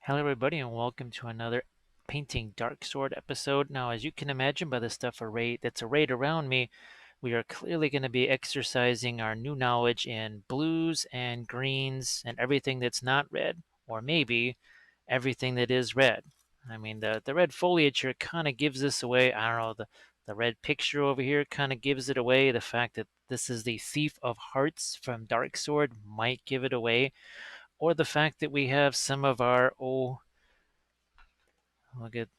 Hello, everybody, and welcome to another Painting Dark Sword episode. Now, as you can imagine by the stuff that's arrayed around me, we are clearly going to be exercising our new knowledge in blues and greens and everything that's not red, or maybe everything that is red. I mean, the red foliage here kind of gives this away. I don't know, the red picture over here kind of gives it away. The fact that this is the Thief of Hearts from Dark Sword might give it away, or the fact that we have some of our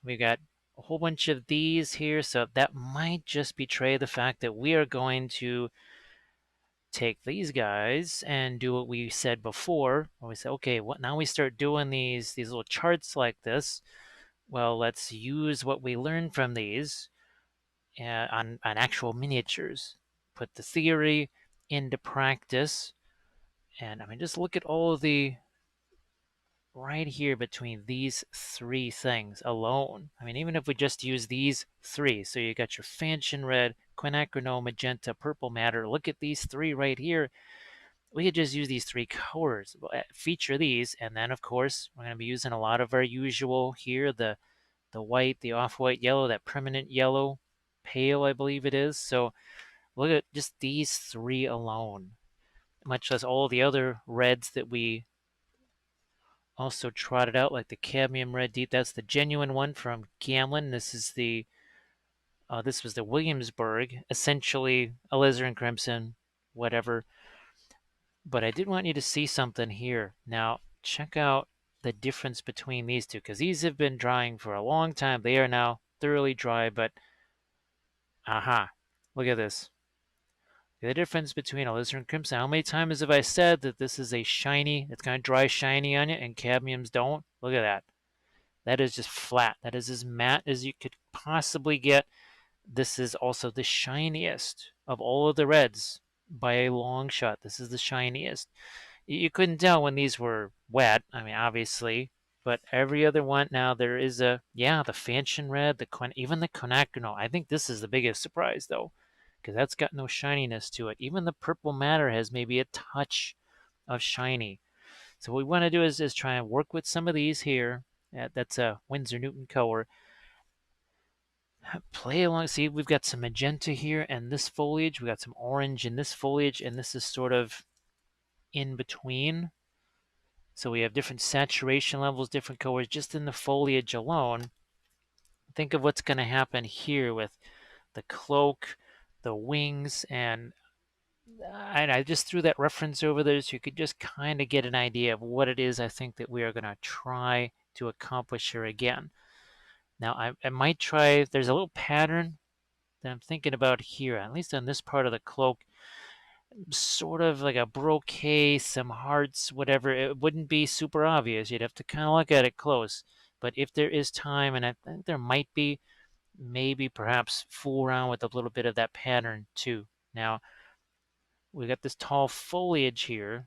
we got a whole bunch of these here, so that might just betray the fact that we are going to take these guys and do what we said before. Where we said, okay, what now we start doing these little charts like this. Well, let's use what we learned from these on actual miniatures. Put the theory into practice, and I mean, just look at all of the right here between these three things alone. I mean, even if we just use these three, so you got your Fanchon Red, Quinacridone Magenta, Purple Matter, look at these three right here. We could just use these three colors, feature these, and then of course we're going to be using a lot of our usual here, the white, the off-white yellow, that permanent yellow, pale I believe it is. So look at just these three alone, much less all the other reds that we also trotted out, like the cadmium red deep. That's the genuine one from Gamlin. This was the Williamsburg, essentially alizarin crimson, whatever. But I did want you to see something here. Now check out the difference between these two, because these have been drying for a long time. They are now thoroughly dry, but aha, look at this. The difference between alizarin crimson. How many times have I said that this is a shiny, it's kind of dry shiny on it, and cadmiums don't? Look at that. That is just flat. That is as matte as you could possibly get. This is also the shiniest of all of the reds by a long shot. This is the shiniest. You couldn't tell when these were wet. I mean, obviously, but every other one now there is the Fanchon Red, even the Quinacridone. I think this is the biggest surprise though, because that's got no shininess to it. Even the Purple Matter has maybe a touch of shiny. So what we want to do is try and work with some of these here. That's a Winsor Newton color. Play along. See, we've got some magenta here and this foliage. We got some orange in this foliage, and this is sort of in between. So we have different saturation levels, different colors just in the foliage alone. Think of what's going to happen here with the cloak, the wings, and I just threw that reference over there so you could just kind of get an idea of what it is I think that we are going to try to accomplish here again. Now, I might try, there's a little pattern that I'm thinking about here, at least on this part of the cloak, sort of like a brocade, some hearts, whatever. It wouldn't be super obvious. You'd have to kind of look at it close. But if there is time, and I think there might be, maybe perhaps fool around with a little bit of that pattern too. Now, we got this tall foliage here,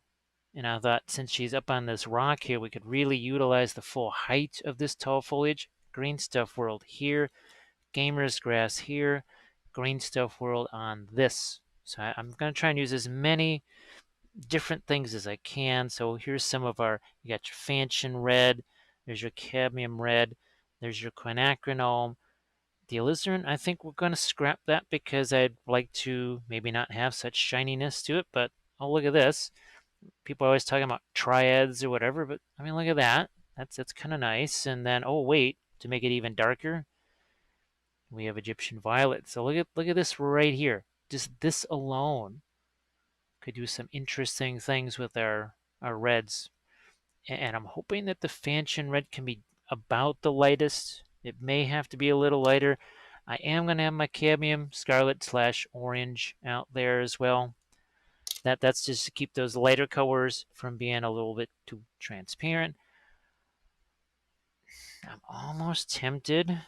and I thought since she's up on this rock here, we could really utilize the full height of this tall foliage. Green Stuff World here, Gamer's Grass here, Green Stuff World on this. So I'm going to try and use as many different things as I can. So here's some of our, you got your Fanchon Red, there's your Cadmium Red, there's your Quinacridone. The alizarin, I think we're going to scrap that because I'd like to maybe not have such shininess to it, but oh, look at this. People are always talking about triads or whatever, but I mean, look at that. That's kind of nice. And then, oh wait, to make it even darker, we have Egyptian violet. So look at this right here. Just this alone could do some interesting things with our reds. And I'm hoping that the Fanchon red can be about the lightest. It may have to be a little lighter. I am going to have my cadmium scarlet slash orange out there as well. That's just to keep those lighter colors from being a little bit too transparent. I'm almost tempted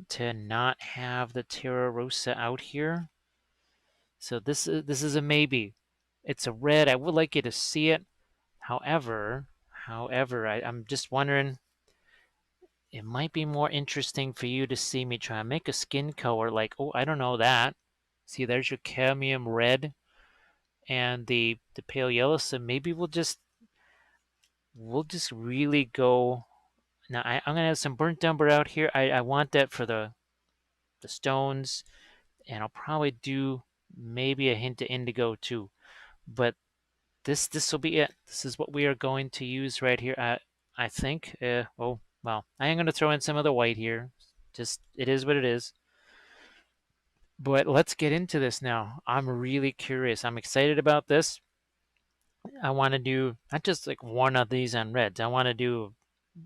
to not have the Terra Rosa out here. So this is a maybe. It's a red. I would like you to see it. However, I'm just wondering. It might be more interesting for you to see me try and make a skin color like, oh, I don't know that. See, there's your cadmium red and the pale yellow. So maybe we'll just really go Now I'm gonna have some burnt umber out here. I want that for the stones, and I'll probably do maybe a hint of indigo too. But this will be it. This is what we are going to use right here. I think. Oh well, I am gonna throw in some of the white here. Just it is what it is. But let's get into this now. I'm really curious. I'm excited about this. I want to do not just like one of these on reds. I want to do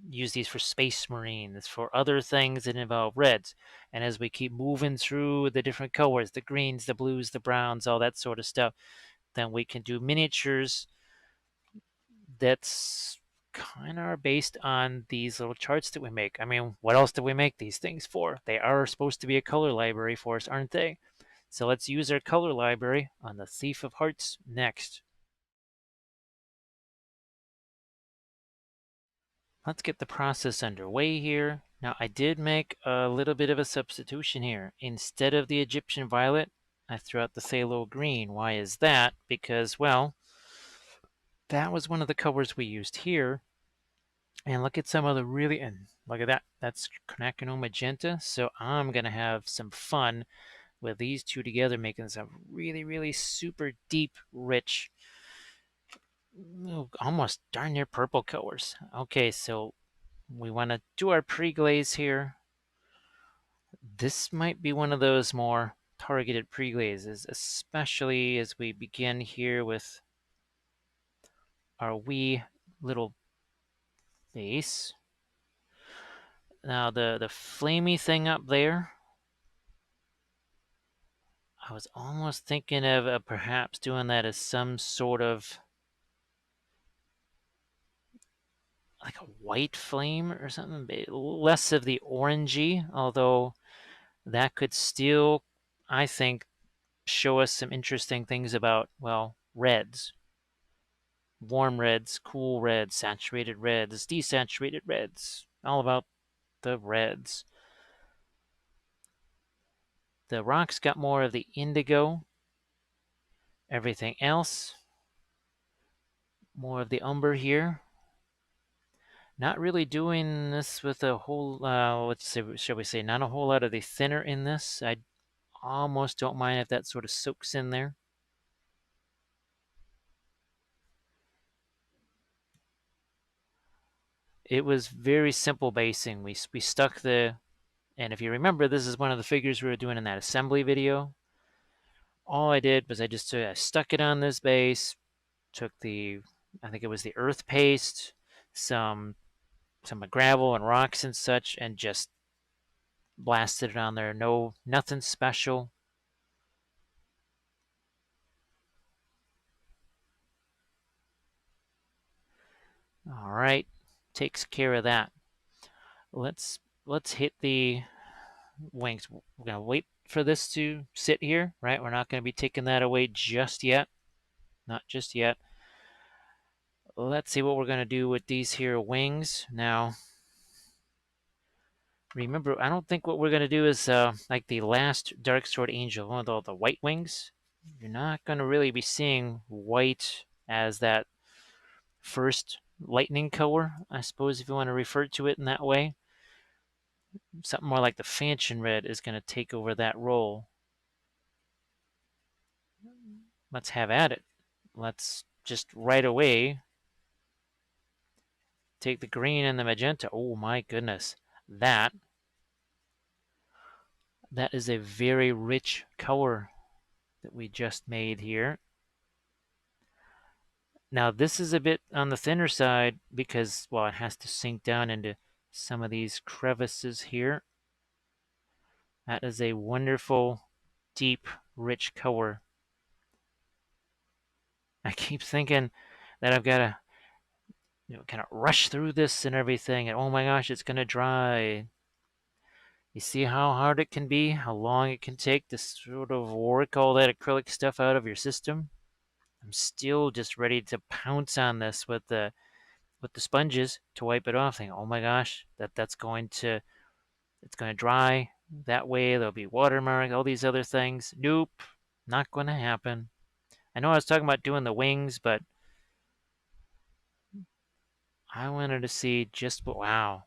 use these for space marines, for other things that involve reds. And as we keep moving through the different colors, the greens, the blues, the browns, all that sort of stuff, then we can do miniatures that's kind of are based on these little charts that we make. I mean, what else do we make these things for? They are supposed to be a color library for us, aren't they? So let's use our color library on the Thief of Hearts next. Let's get the process underway here. Now I did make a little bit of a substitution here. Instead of the Egyptian violet, I threw out the phthalo green. Why is that? Because, well, that was one of the colors we used here. And look at some of the really, and look at that, that's quinacridone magenta. So I'm gonna have some fun with these two together, making some really, really super deep, rich, almost darn near purple colors. Okay, so we want to do our pre-glaze here. This might be one of those more targeted pre-glazes, especially as we begin here with our wee little base. Now the flamey thing up there, I was almost thinking of perhaps doing that as some sort of like a white flame or something, less of the orangey, although that could still, I think, show us some interesting things about, well, reds. Warm reds, cool reds, saturated reds, desaturated reds, all about the reds. The rocks got more of the indigo. Everything else, more of the umber here. Not really doing this with a whole, let's say, shall we say, not a whole lot of the thinner in this. I almost don't mind if that sort of soaks in there. It was very simple basing. We stuck the, and if you remember, this is one of the figures we were doing in that assembly video. All I did was I stuck it on this base, took the, I think it was the earth paste, some gravel and rocks and such, and just blasted it on there. Nothing special. All right, takes care of that. Let's hit the wings. We're gonna wait for this to sit here, right? We're not gonna be taking that away just yet. Not just yet. Let's see what we're gonna do with these here wings. Now, remember, I don't think what we're gonna do is like the last Dark Sword Angel, one with all the white wings. You're not gonna really be seeing white as that first lightning color, I suppose, if you want to refer to it in that way. Something more like the Fanchon Red is going to take over that role. Let's have at it. Let's just right away take the green and the magenta. Oh my goodness. That is a very rich color that we just made here. Now this is a bit on the thinner side because, well, it has to sink down into some of these crevices here. That is a wonderful, deep, rich color. I keep thinking that I've got to, kind of rush through this and everything, and oh my gosh, it's going to dry. You see how hard it can be, how long it can take to sort of work all that acrylic stuff out of your system. I'm still just ready to pounce on this with the sponges to wipe it off. Thinking, oh my gosh, that's going to, it's going to dry. That way there'll be watermark, all these other things. Nope, not going to happen. I know I was talking about doing the wings, but I wanted to see just, wow.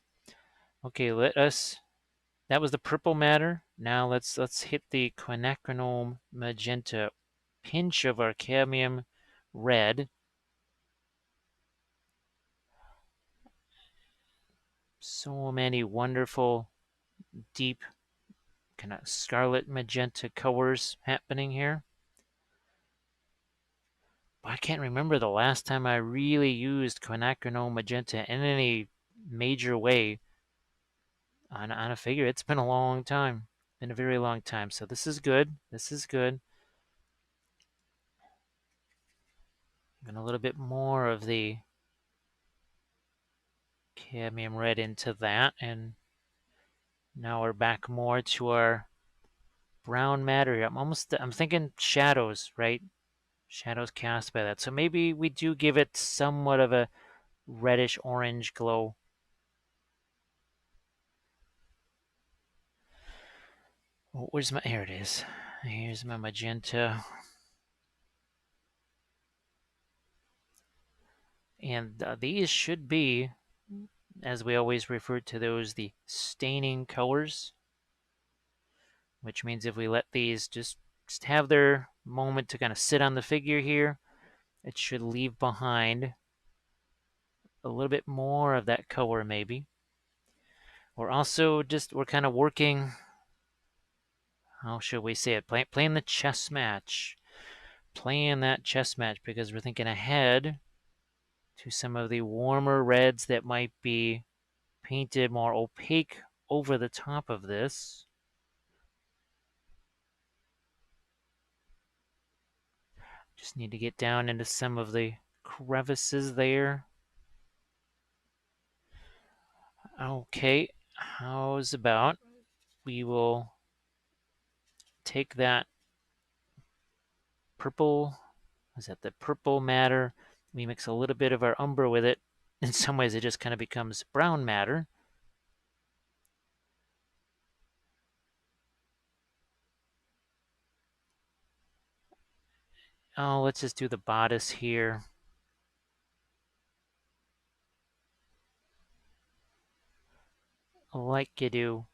Okay, that was the purple matter. Now let's hit the quinacridone magenta. Pinch of our cadmium red. So many wonderful, deep, kind of scarlet magenta colors happening here. But I can't remember the last time I really used quinacridone magenta in any major way on a figure. It's been a long time. Been a very long time. So this is good. This is good. And a little bit more of the cadmium red into that. And now we're back more to our brown matter here. I'm thinking shadows, right? Shadows cast by that. So maybe we do give it somewhat of a reddish orange glow. Oh, where's my, here it is. Here's my magenta. And these should be, as we always refer to those, the staining colors, which means if we let these just have their moment to kind of sit on the figure here, it should leave behind a little bit more of that color maybe. We're kind of working, how should we say it, playing the chess match. Playing that chess match because we're thinking ahead to some of the warmer reds that might be painted more opaque over the top of this. Just need to get down into some of the crevices there. Okay, how's about we will take that purple, is that the purple matter? We mix a little bit of our umber with it. In some ways, it just kind of becomes brown matter. Oh, let's just do the bodice here. Like you do.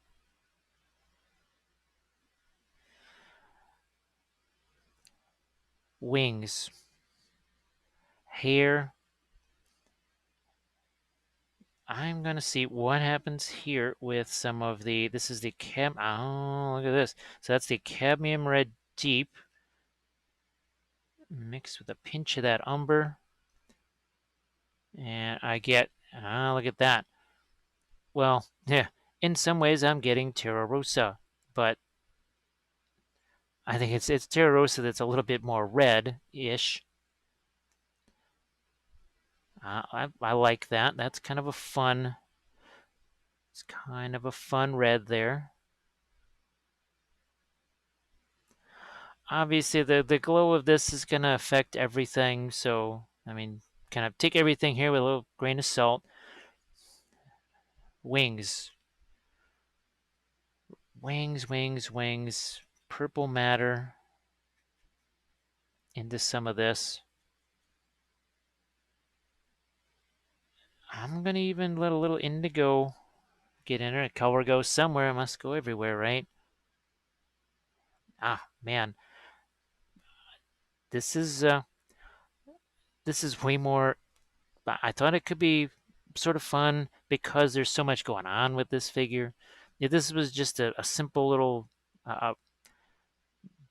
Wings. Hair. I'm going to see what happens here with some of the, this is the oh, look at this. So that's the cadmium red deep mixed with a pinch of that umber. And I get, look at that. Well, yeah, in some ways I'm getting Terra Rosa, but I think it's Terra Rosa that's a little bit more red-ish. I like that. That's kind of a fun, it's kind of a fun red there. Obviously, the glow of this is going to affect everything, so, I mean, kind of take everything here with a little grain of salt. Wings. Wings, wings, wings. Purple matter into some of this. I'm going to even let a little indigo get in there. Color goes somewhere. It must go everywhere, right? Ah, man. This is way more. I thought it could be sort of fun because there's so much going on with this figure. If this was just a simple little,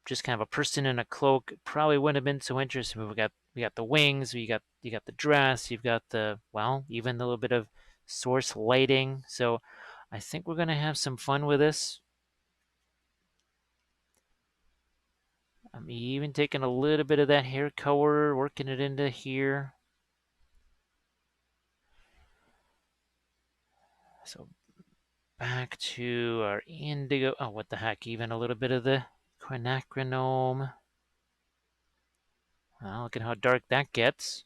just kind of a person in a cloak, it probably wouldn't have been so interesting. We got the wings, you got the dress, you've got the, well, even a little bit of source lighting. So I think we're gonna have some fun with this. I'm even taking a little bit of that hair color, working it into here. So back to our indigo. Oh, what the heck? Even a little bit of the quinacridone. Well, look at how dark that gets.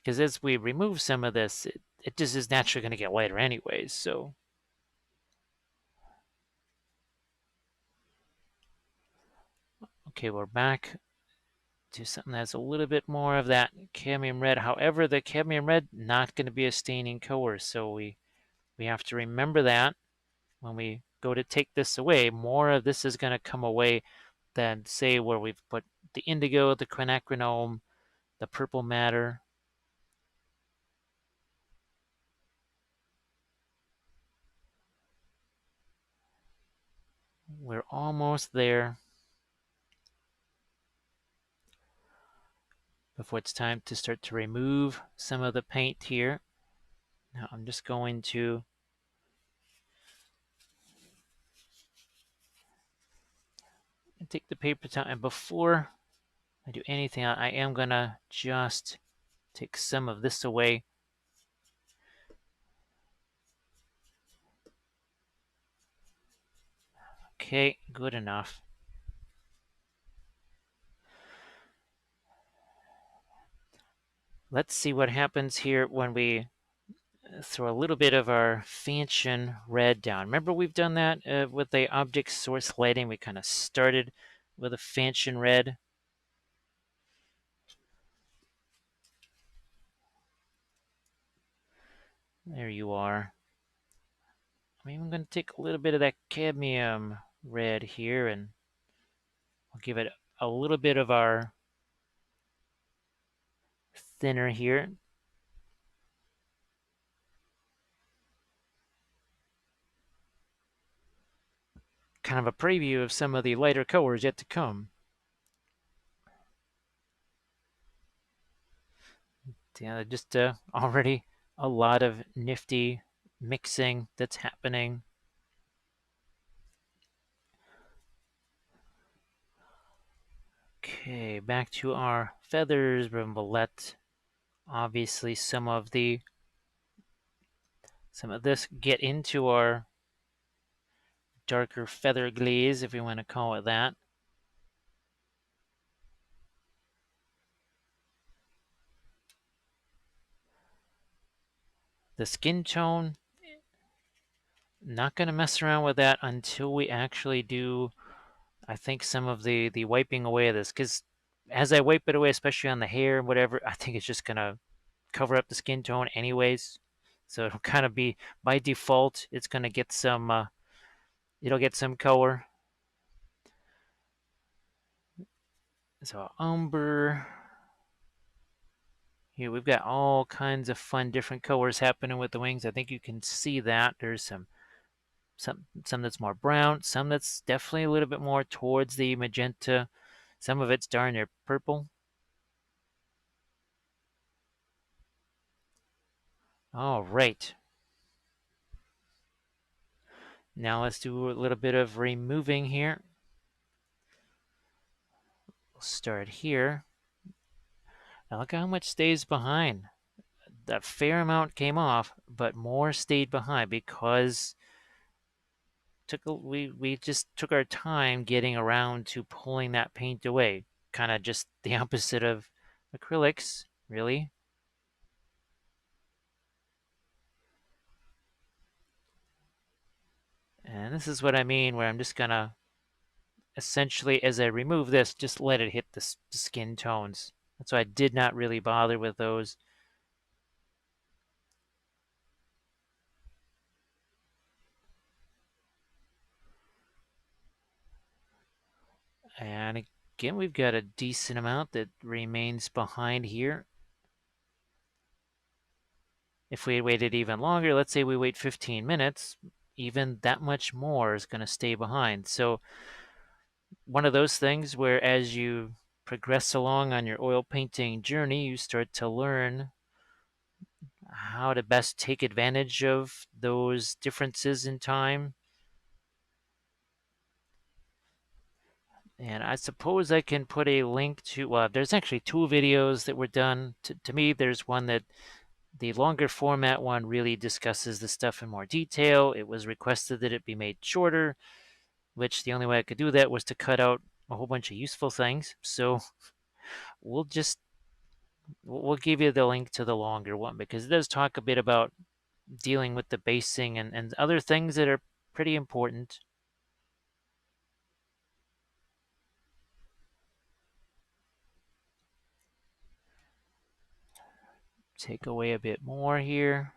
Because as we remove some of this, it just is naturally going to get lighter anyways. So, okay, we're back to something that's a little bit more of that cadmium red. However, the cadmium red not going to be a staining color, so we have to remember that when we go to take this away. More of this is going to come away than, say, where we've put the indigo, the quinacridone, the purple matter. We're almost there before it's time to start to remove some of the paint here. Now I'm just going to take the paper towel, and before I do anything, I am going to just take some of this away. Okay, good enough. Let's see what happens here when we throw a little bit of our Fanchon red down. Remember, we've done that with the object source lighting. We kind of started with a Fanchon red. There you are. I'm even going to take a little bit of that cadmium red here, and I'll give it a little bit of our thinner here. Kind of a preview of some of the lighter colors yet to come. Yeah, just already a lot of nifty mixing that's happening. Okay, back to our feathers. We'll let obviously some of this get into our darker feather glaze, if we want to call it that. The skin tone, not going to mess around with that until we actually do, I think, some of the wiping away of this, because as I wipe it away, especially on the hair and whatever, I think it's just going to cover up the skin tone anyways. So it'll kind of be, by default, it's going to get some, it'll get some color. So umber. Here we've got all kinds of fun different colors happening with the wings. I think you can see that. There's some that's more brown, some that's definitely a little bit more towards the magenta. Some of it's darn near purple. All right. Now let's do a little bit of removing here. We'll start here. Now look how much stays behind. That fair amount came off, but more stayed behind because we just took our time getting around to pulling that paint away. Kind of just the opposite of acrylics, really. And this is what I mean, where I'm just gonna essentially, as I remove this, just let it hit the skin tones. That's why I did not really bother with those. And again, we've got a decent amount that remains behind here. If we waited even longer, let's say we wait 15 minutes, even that much more is going to stay behind. So one of those things where as you progress along on your oil painting journey, you start to learn how to best take advantage of those differences in time. And I suppose I can put a link to, there's actually two videos that were done. To me, there's one that the longer format one really discusses the stuff in more detail. It was requested that it be made shorter, which the only way I could do that was to cut out a whole bunch of useful things. So we'll give you the link to the longer one because it does talk a bit about dealing with the basing and other things that are pretty important. take away a bit more here.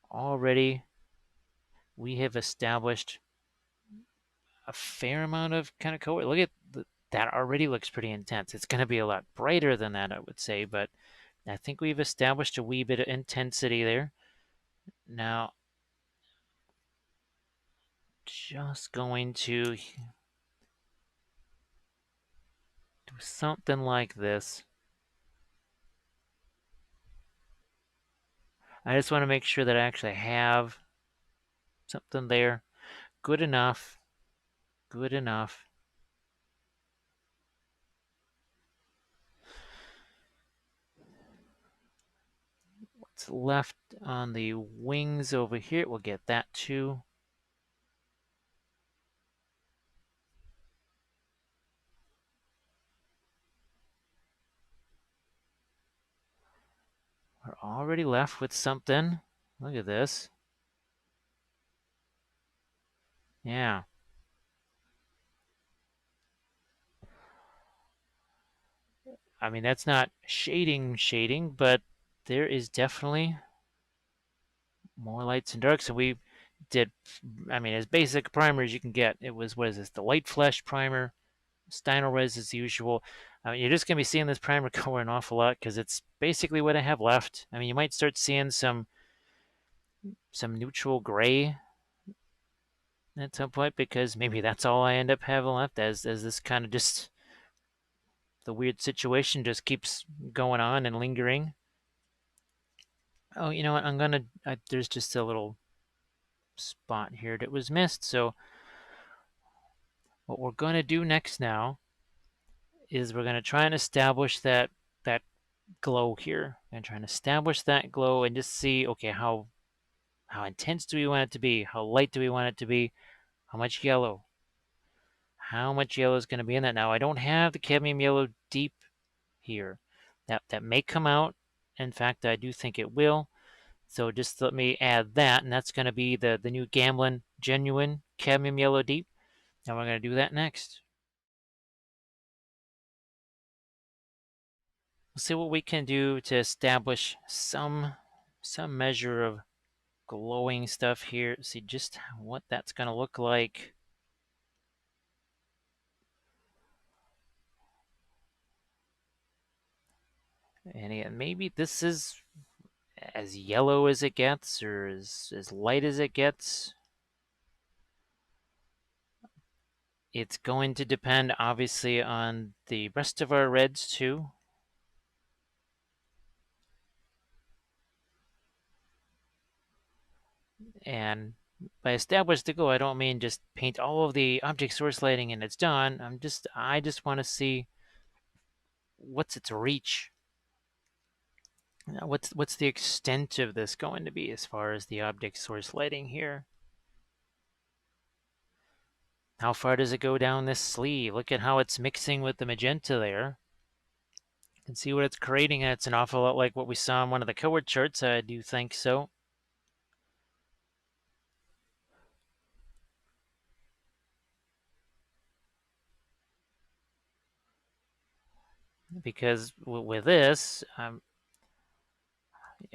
Already, we have established a fair amount of kind of color. Look at that already looks pretty intense. It's going to be a lot brighter than that, I would say, but I think we've established a wee bit of intensity there. Now, just going to do something like this. I just want to make sure that I actually have something there. Good enough. Good enough. What's left on the wings over here? We'll get that too. We're already left with something. Look at this. Yeah. I mean, that's not shading, but there is definitely more lights and darks. And we did, I mean, as basic primer as you can get. It was, what is this, the Light Flash primer, Stynylrez as usual. I mean, you're just going to be seeing this primer go an awful lot because it's basically what I have left. I mean, you might start seeing some neutral gray at some point because maybe that's all I end up having left as this kind of just the weird situation just keeps going on and lingering. Oh, you know what? There's just a little spot here that was missed. So what we're going to do next now is we're going to try and establish that glow here and try and establish that glow and just see, okay, how intense do we want it to be? How light do we want it to be? How much yellow? How much yellow is going to be in that? Now, I don't have the cadmium yellow deep here. That may come out. In fact, I do think it will. So just let me add that, and that's going to be the new Gamblin Genuine Cadmium Yellow Deep. And we're going to do that next. We'll see what we can do to establish some measure of glowing stuff here. See just what that's going to look like. And again, maybe this is as yellow as it gets or as light as it gets. It's going to depend obviously on the rest of our reds too. And by establish the glow, I don't mean just paint all of the object source lighting and it's done. I just want to see what's its reach. What's the extent of this going to be as far as the object source lighting here? How far does it go down this sleeve? Look at how it's mixing with the magenta there. You can see what it's creating, and it's an awful lot like what we saw in one of the color charts. I do think so. Because with this,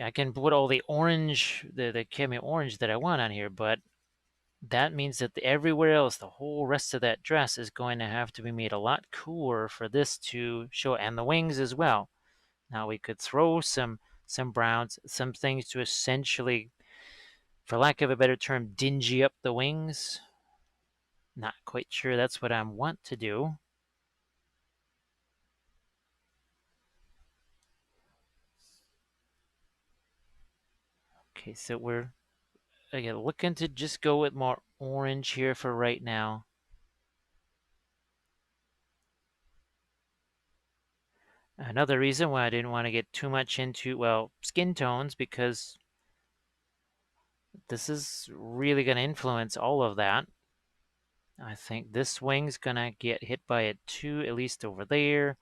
I can put all the orange, the cadmium orange that I want on here, but that means that everywhere else, the whole rest of that dress is going to have to be made a lot cooler for this to show, and the wings as well. Now we could throw some browns, some things to essentially, for lack of a better term, dingy up the wings. Not quite sure that's what I want to do. Okay, so we're again looking to just go with more orange here for right now. Another reason why I didn't want to get too much into, well, skin tones, because this is really going to influence all of that. I think this wing's going to get hit by it too, at least over there.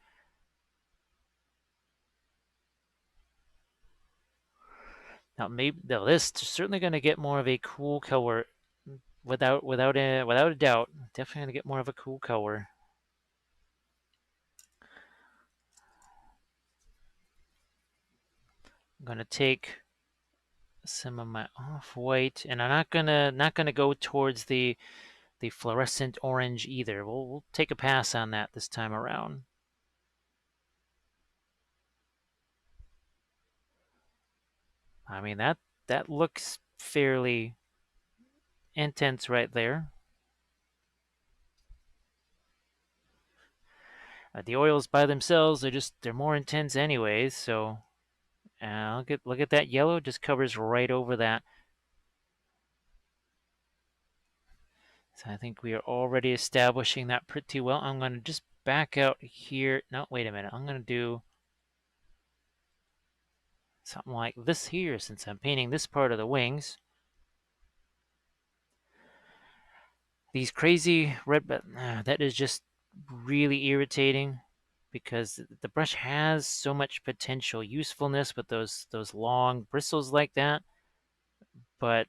Now, maybe this is certainly going to get more of a cool color without a doubt. Definitely gonna get more of a cool color. I'm gonna take some of my off-white, and I'm not gonna go towards the fluorescent orange either. We'll take a pass on that this time around. I mean that looks fairly intense right there. The oils by themselves they're more intense anyways. So look at that yellow, just covers right over that. So I think we are already establishing that pretty well. I'm going to just back out here. No, wait a minute. I'm going to do something like this here since I'm painting this part of the wings. These crazy red, that is just really irritating because the brush has so much potential usefulness with those long bristles like that. But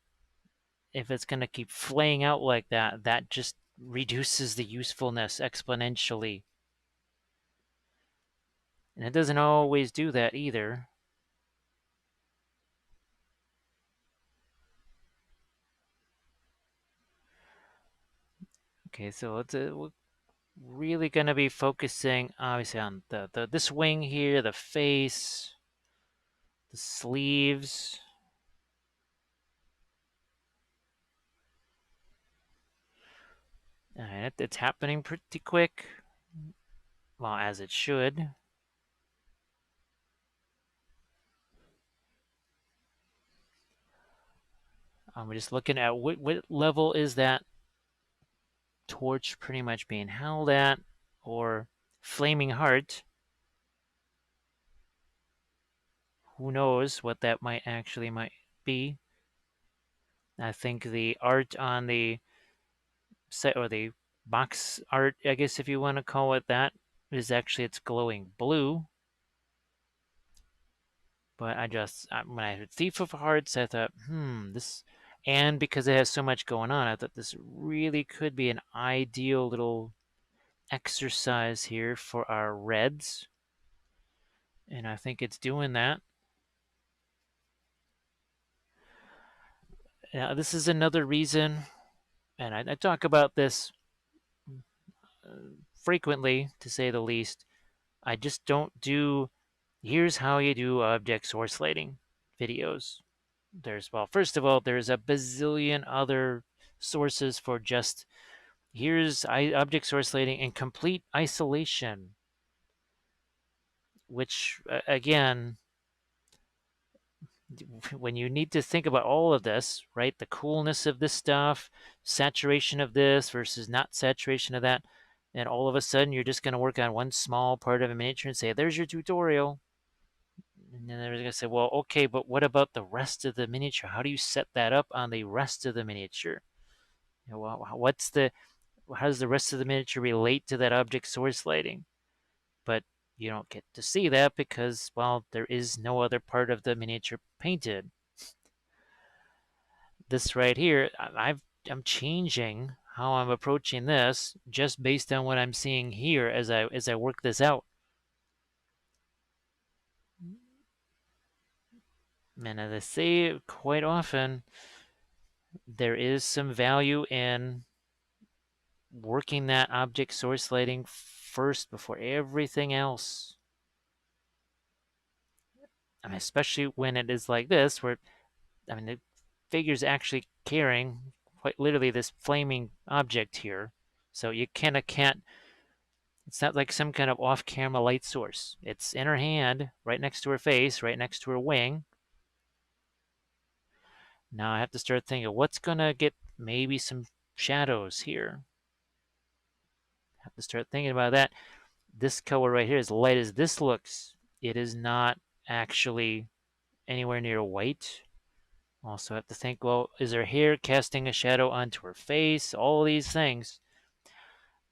if it's going to keep flaying out like that, that just reduces the usefulness exponentially. And it doesn't always do that either. Okay, so we're really going to be focusing obviously on this wing here, the face, the sleeves. And it's happening pretty quick. Well, as it should. We're just looking at what level is that torch pretty much being held at, or flaming heart. Who knows what that might be. I think the art on the set, or the box art, I guess if you want to call it that, is actually it's glowing blue. But when I heard Thief of Hearts, I thought, this, and because it has so much going on, I thought this really could be an ideal little exercise here for our reds. And I think it's doing that. Now, this is another reason, and I talk about this frequently, to say the least. I just don't do, here's how you do object source lighting videos. Well, first of all, there's a bazillion other sources for just, here's object source lighting in complete isolation, which, again, when you need to think about all of this, right? The coolness of this stuff, saturation of this versus not saturation of that, and all of a sudden you're just going to work on one small part of a miniature and say, there's your tutorial. And then they're going to say, well, okay, but what about the rest of the miniature? How do you set that up on the rest of the miniature? You know, well, how does the rest of the miniature relate to that object source lighting? But you don't get to see that because, well, there is no other part of the miniature painted. This right here, I'm changing how I'm approaching this just based on what I'm seeing here as I work this out. And as I say quite often, there is some value in working that object source lighting first before everything else. I mean, especially when it is like this, where, I mean, the figure's actually carrying quite literally this flaming object here. So you kind of can't, it's not like some kind of off-camera light source. It's in her hand, right next to her face, right next to her wing. Now I have to start thinking, what's gonna get maybe some shadows here? I have to start thinking about that. This color right here, as light as this looks, it is not actually anywhere near white. Also have to think, well, is her hair casting a shadow onto her face? All these things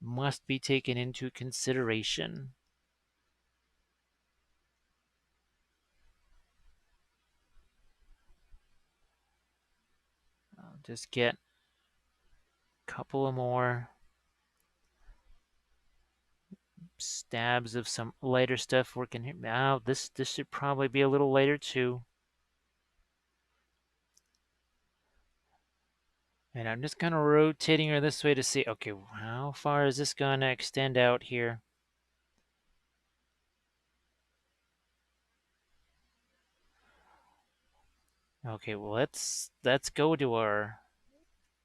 must be taken into consideration. I'll just get couple of more stabs of some lighter stuff working here. Now this should probably be a little lighter too. And I'm just kind of rotating her this way to see, okay, how far is this going to extend out here? Okay, well, let's go to our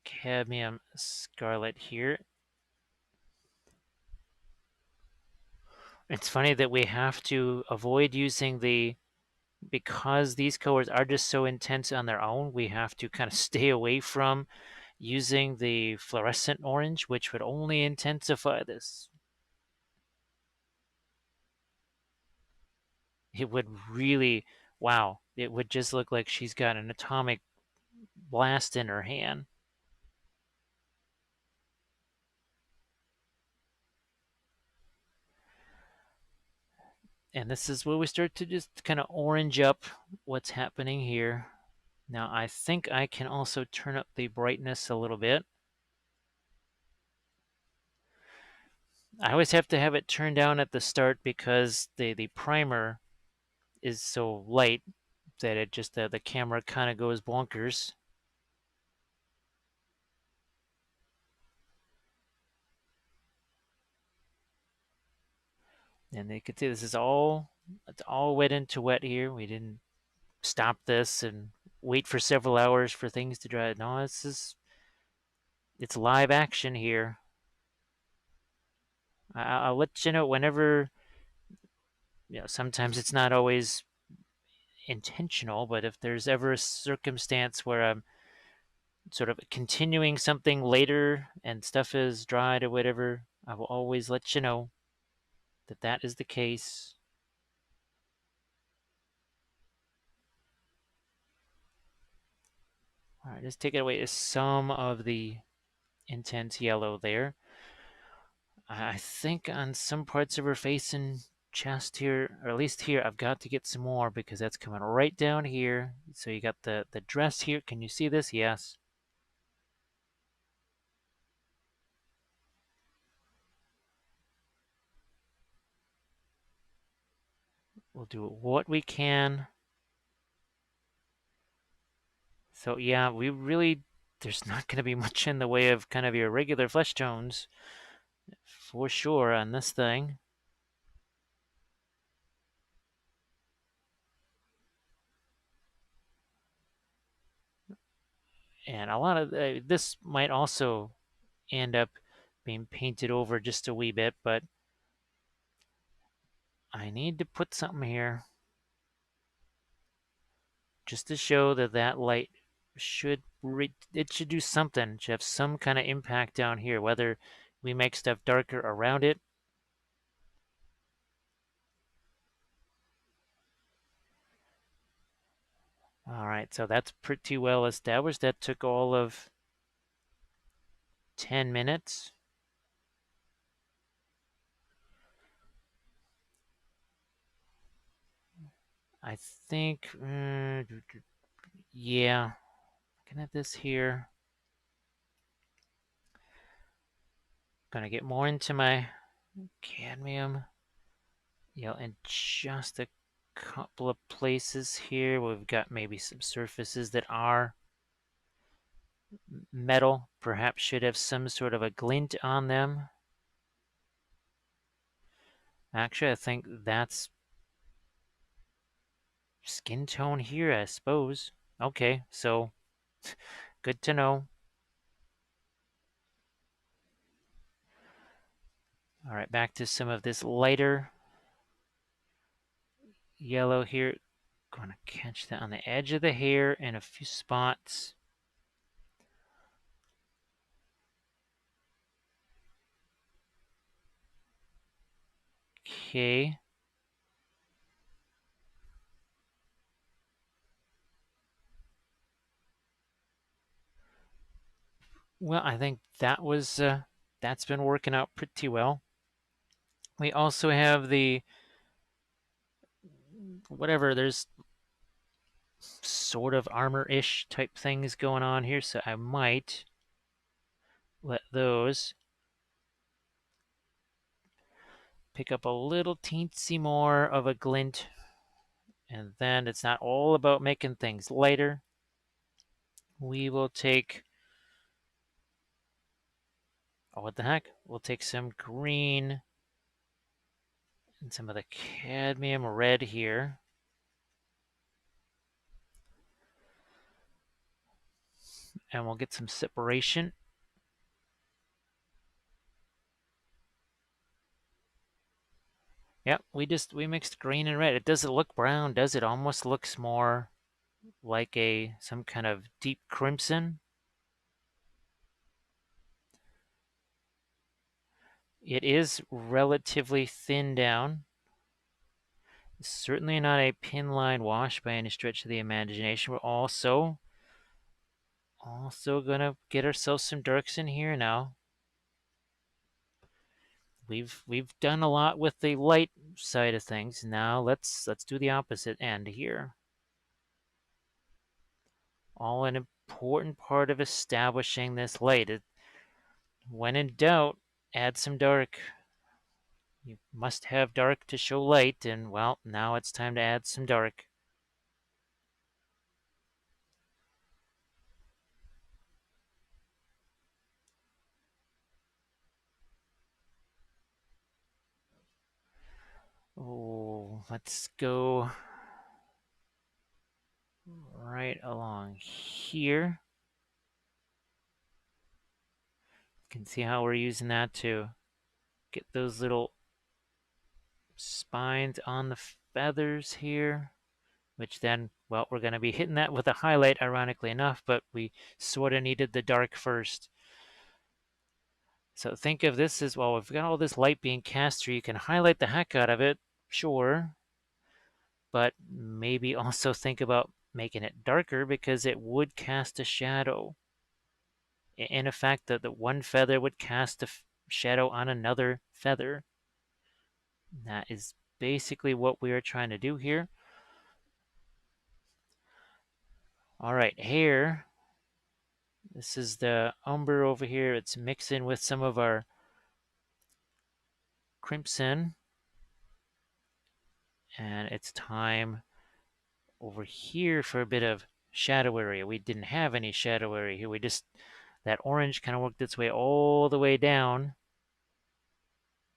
cadmium scarlet here. It's funny that we have to avoid using because these colors are just so intense on their own, we have to kind of stay away from using the fluorescent orange, which would only intensify this. It would really, wow, it would just look like she's got an atomic blast in her hand. And this is where we start to just kind of orange up what's happening here. Now I think I can also turn up the brightness a little bit. I always have to have it turned down at the start because the primer is so light that it just the camera kind of goes bonkers. And you can see this is it's all wet into wet here. We didn't stop this and wait for several hours for things to dry. No, it's live action here. I'll let you know whenever. Sometimes it's not always intentional, but if there's ever a circumstance where I'm sort of continuing something later and stuff is dried or whatever, I will always let you know that that is the case. All right, just take it away some of the intense yellow there. I think on some parts of her face and chest here, or at least here, I've got to get some more because that's coming right down here. So you got the dress here. Can you see this? Yes. We'll do what we can. So yeah, there's not going to be much in the way of kind of your regular flesh tones for sure on this thing. And a lot of this might also end up being painted over just a wee bit, but I need to put something here just to show that that light it should do something. It should have some kind of impact down here, whether we make stuff darker around it. All right, so that's pretty well established. That took all of 10 minutes. I think, yeah, looking at this here, gonna get more into my cadmium. In just a couple of places here, we've got maybe some surfaces that are metal, perhaps should have some sort of a glint on them. Actually, I think that's skin tone here, I suppose. Okay, so good to know. All right, back to some of this lighter yellow here. Going to catch that on the edge of the hair in a few spots. Okay. Well, I think that's been working out pretty well. We also have the whatever, there's sort of armor-ish type things going on here, so I might let those pick up a little teensy more of a glint, and then it's not all about making things lighter. We will take, oh, what the heck? We'll take some green and some of the cadmium red here. And we'll get some separation. Yep, we mixed green and red. It doesn't look brown, does it? Almost looks more like some kind of deep crimson. It is relatively thin down. Certainly not a pin line wash by any stretch of the imagination. We're also gonna get ourselves some darks in here now. We've done a lot with the light side of things. Now let's do the opposite end here. All an important part of establishing this light. When in doubt, add some dark. You must have dark to show light, and well, now it's time to add some dark. Oh, let's go right along here. You can see how we're using that to get those little spines on the feathers here, which then, well, we're going to be hitting that with a highlight, ironically enough, but we sort of needed the dark first. So think of this as, well, we've got all this light being cast through. You can highlight the heck out of it, sure, but maybe also think about making it darker because it would cast a shadow. In effect, the one feather would cast a shadow on another feather. That is basically what we are trying to do here. All right, hair. This is the umber over here. It's mixing with some of our crimson. And it's time over here for a bit of shadow area. We didn't have any shadow area here. That orange kind of worked its way all the way down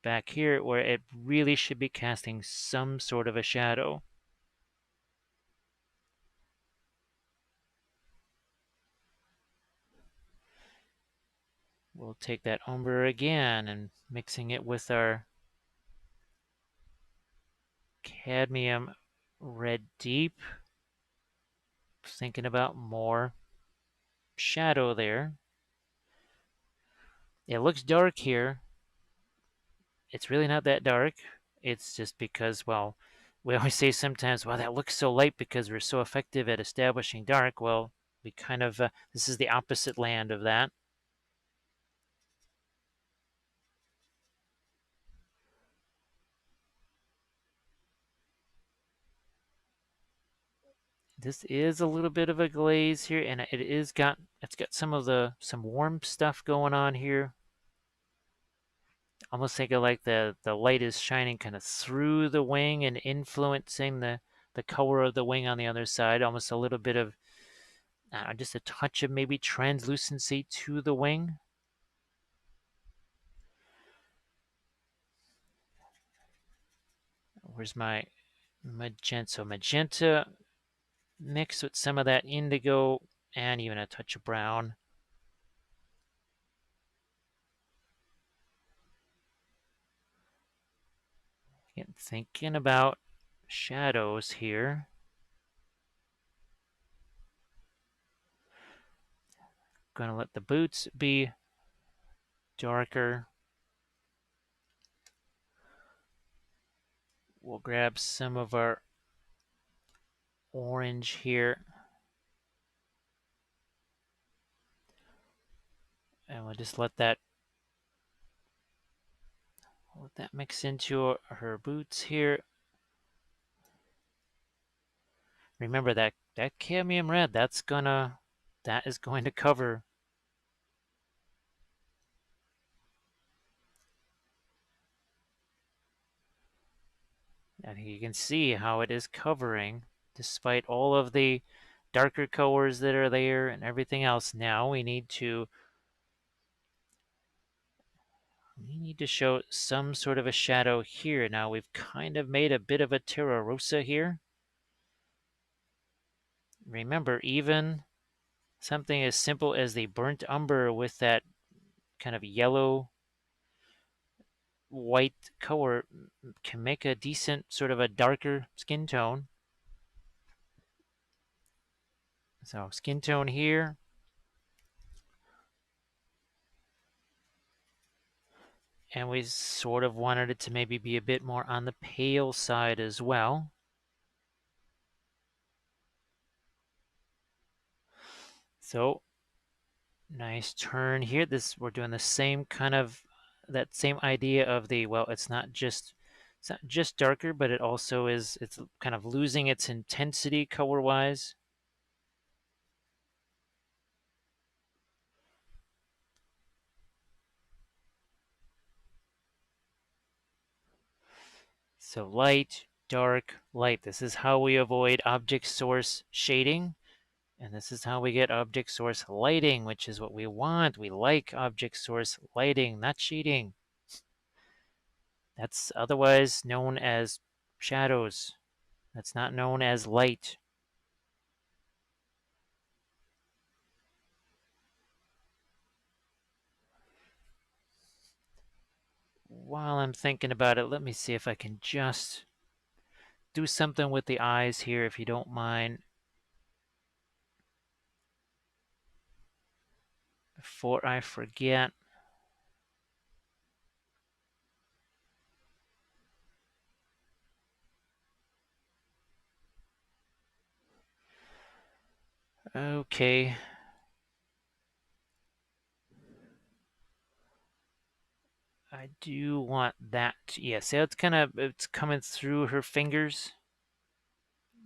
back here where it really should be casting some sort of a shadow. We'll take that umber again and mixing it with our cadmium red deep. Thinking about more shadow there. It looks dark here. It's really not that dark. It's just because, well, we always say sometimes, well, that looks so light because we're so effective at establishing dark. Well, we kind of, this is the opposite land of that. This is a little bit of a glaze here, and it's got some warm stuff going on here. Almost think of like the light is shining kind of through the wing and influencing the color of the wing on the other side. Almost a little bit of just a touch of maybe translucency to the wing. Where's my magenta? So magenta mixed with some of that indigo and even a touch of brown. Again, thinking about shadows here. Going to let the boots be darker. We'll grab some of our orange here. And we'll just let that mix into her boots here. Remember that cadmium red, that is going to cover And you can see how it is covering, despite all of the darker colors that are there and everything else. Now we need to show some sort of a shadow here. Now we've kind of made a bit of a Terra Rosa here. Remember, even something as simple as the burnt umber with that kind of yellow white color can make a decent sort of a darker skin tone. So skin tone here. And we sort of wanted it to maybe be a bit more on the pale side as well. So nice turn here. We're doing the same kind of that same idea of the, well, it's not just darker, but it also is, it's kind of losing its intensity color wise. So light, dark, light. This is how we avoid object source shading. And this is how we get object source lighting, which is what we want. We like object source lighting, not shading. That's otherwise known as shadows. That's not known as light. While I'm thinking about it, let me see if I can just do something with the eyes here, if you don't mind. Before I forget. Okay. I do want that. Yeah, see how it's coming through her fingers?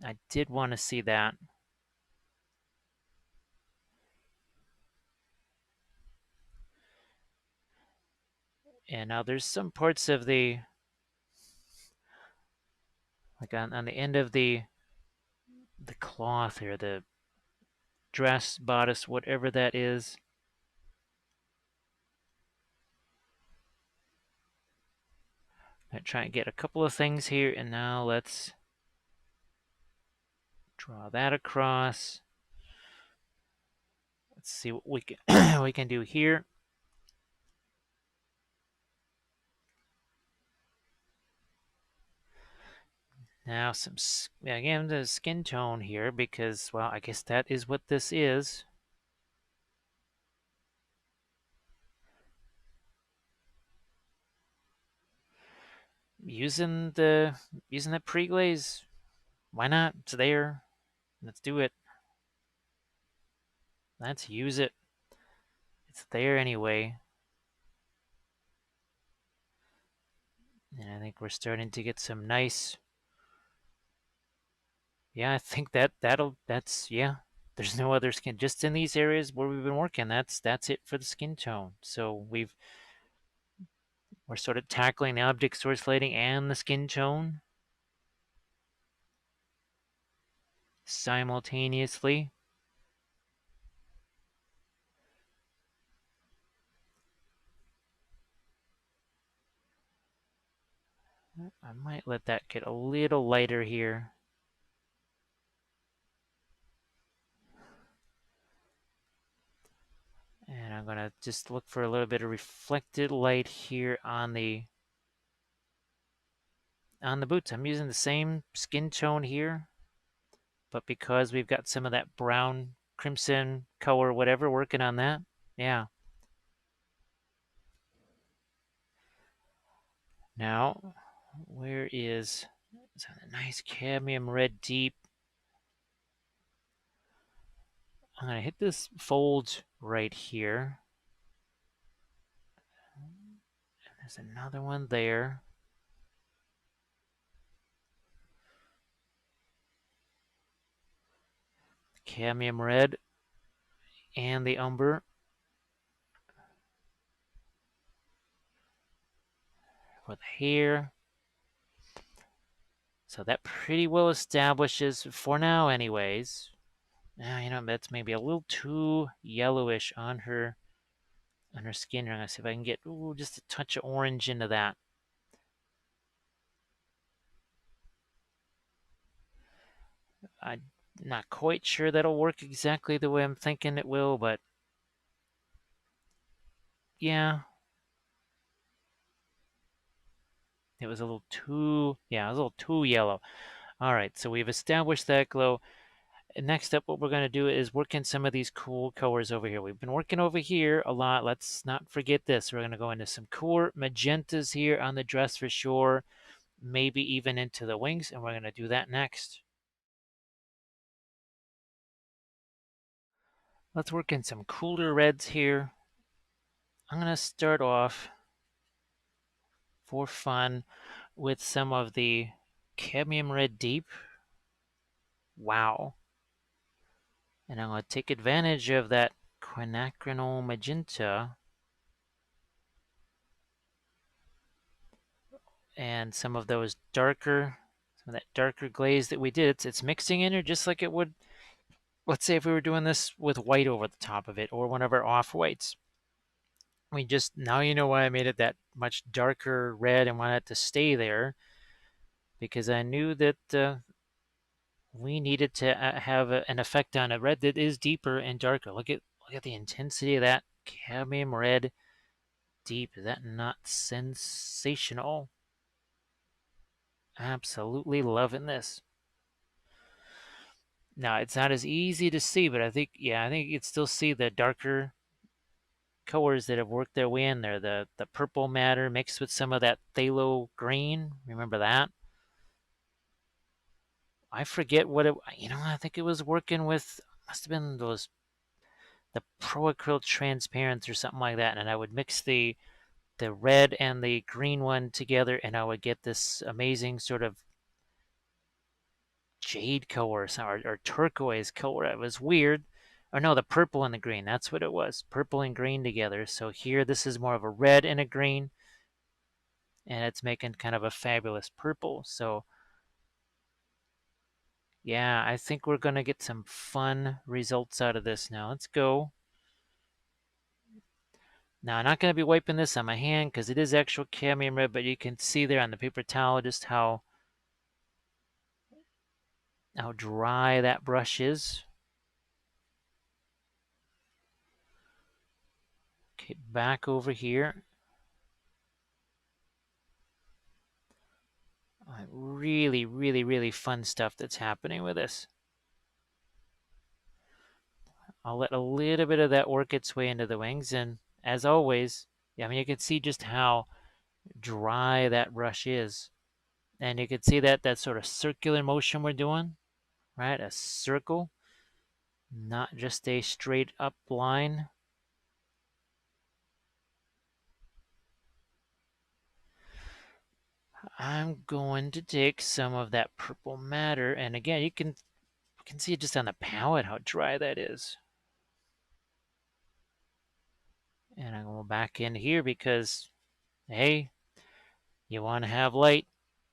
I did want to see that. And now there's some parts of the, like on the end of the cloth here, the dress, bodice, whatever that is. I'm gonna try and get a couple of things here, and now let's draw that across. Let's see what we can we can do here. Now again, the skin tone here, because, well, I guess that is what this is. Using the pre-glaze. Why not? It's there. Let's do it. Let's use it. It's there anyway. And I think we're starting to get some nice. Yeah, I think that's, yeah. There's no other skin, just in these areas where we've been working. That's it for the skin tone. So we're sort of tackling the object source lighting and the skin tone simultaneously. I might let that get a little lighter here. And I'm gonna just look for a little bit of reflected light here on the boots. I'm using the same skin tone here, but because we've got some of that brown, crimson color, whatever, working on that. Yeah. Now, where is a nice cadmium red deep? I'm gonna hit this fold right here. There's another one there. Cadmium red and the umber for the hair. So that pretty well establishes, for now anyways. Now, you know, that's maybe a little too yellowish on her skin. I'm gonna see if I can get just a touch of orange into that. I'm not quite sure that'll work exactly the way I'm thinking it will, but yeah, it was a little too, yeah, it was a little too yellow. All right, so we've established that glow. Next up, what we're going to do is work in some of these cool colors over here. We've been working over here a lot. Let's not forget this. We're going to go into some cool magentas here on the dress for sure, maybe even into the wings, and we're going to do that next. Let's work in some cooler reds here. I'm going to start off for fun with some of the cadmium red deep. Wow. And I'm going to take advantage of that quinacridone magenta and some of those darker, some of that darker glaze that we did. It's mixing in here just like it would, let's say if we were doing this with white over the top of it or one of our off-whites. We just, now you know why I made it that much darker red and wanted it to stay there, because I knew that we needed to have an effect on a red that is deeper and darker. Look at the intensity of that cadmium red deep. Is that not sensational? Absolutely loving this. Now it's not as easy to see, but I think you can still see the darker colors that have worked their way in there. The purple matter mixed with some of that phthalo green. Remember that? I forget what it. I think it was working with. Must have been the Proacryl transparents or something like that, and I would mix the red and the green one together, and I would get this amazing sort of jade color or turquoise color. It was weird. Or no, the purple and the green. That's what it was. Purple and green together. So here, this is more of a red and a green, and it's making kind of a fabulous purple. So yeah, I think we're going to get some fun results out of this now. Let's go. Now, I'm not going to be wiping this on my hand because it is actual cadmium red, but you can see there on the paper towel just how dry that brush is. Okay, back over here. Really, really, really fun stuff that's happening with this. I'll let a little bit of that work its way into the wings, and as always, I mean, you can see just how dry that brush is. And you can see that sort of circular motion we're doing, right? A circle, not just a straight up line. I'm going to take some of that purple matter, and again, you can see just on the palette how dry that is. And I'm going back in here because, hey, you want to have light,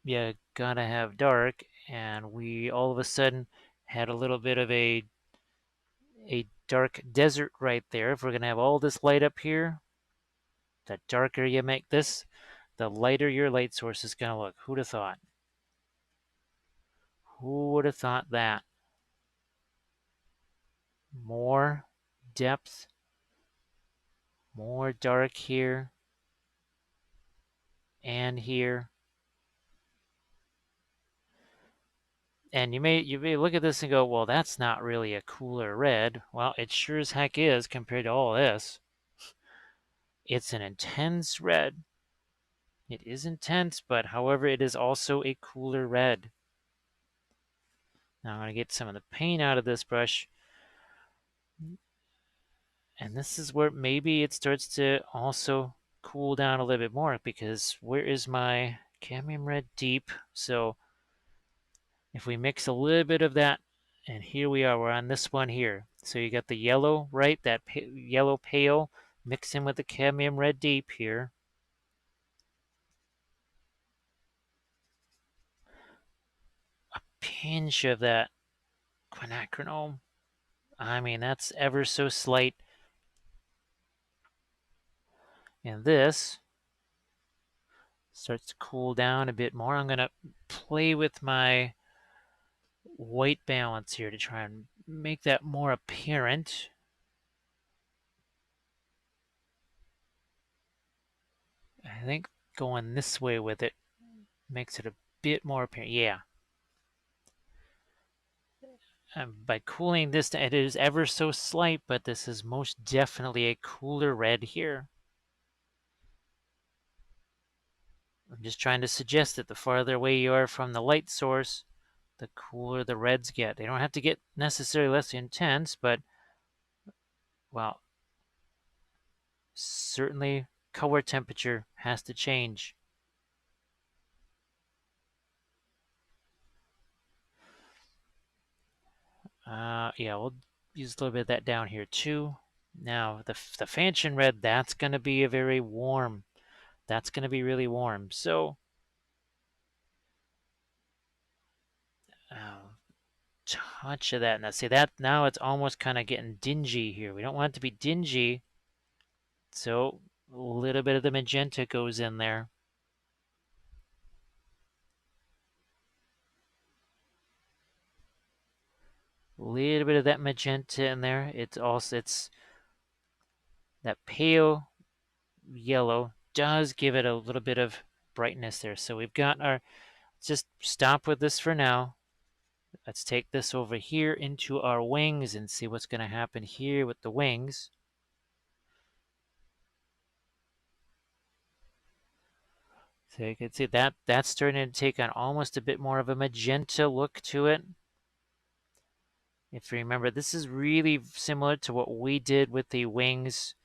you gotta have dark, and we all of a sudden had a little bit of a dark desert right there. If we're gonna have all this light up here, the darker you make this, the lighter your light source is gonna look. Who'd have thought? Who would have thought that? More depth, more dark here and here. And you may look at this and go, well, that's not really a cooler red. Well, it sure as heck is compared to all this. It's an intense red. It is intense, but however, it is also a cooler red. Now I'm going to get some of the paint out of this brush. And this is where maybe it starts to also cool down a little bit more, because where is my cadmium red deep? So if we mix a little bit of that, and here we are, we're on this one here. So you got the yellow, right? That yellow pale mixed in with the cadmium red deep here. pinch of that quinacridone. I mean, that's ever so slight. And this starts to cool down a bit more. I'm going to play with my white balance here to try and make that more apparent. I think going this way with it makes it a bit more apparent. Yeah. By cooling this, it is ever so slight, but this is most definitely a cooler red here. I'm just trying to suggest that the farther away you are from the light source, the cooler the reds get. They don't have to get necessarily less intense, but, well, certainly color temperature has to change. Yeah, we'll use a little bit of that down here too. Now, the Fanchon red, that's going to be a very warm. That's going to be really warm. So, touch of that. Now, see that now it's almost kind of getting dingy here. We don't want it to be dingy. So, a little bit of the magenta goes in there. A little bit of that magenta in there. It's that pale yellow does give it a little bit of brightness there. So we've got our, let's just stop with this for now. Let's take this over here into our wings and see what's going to happen here with the wings. So you can see that that's starting to take on almost a bit more of a magenta look to it. If you remember, this is really similar to what we did with the wings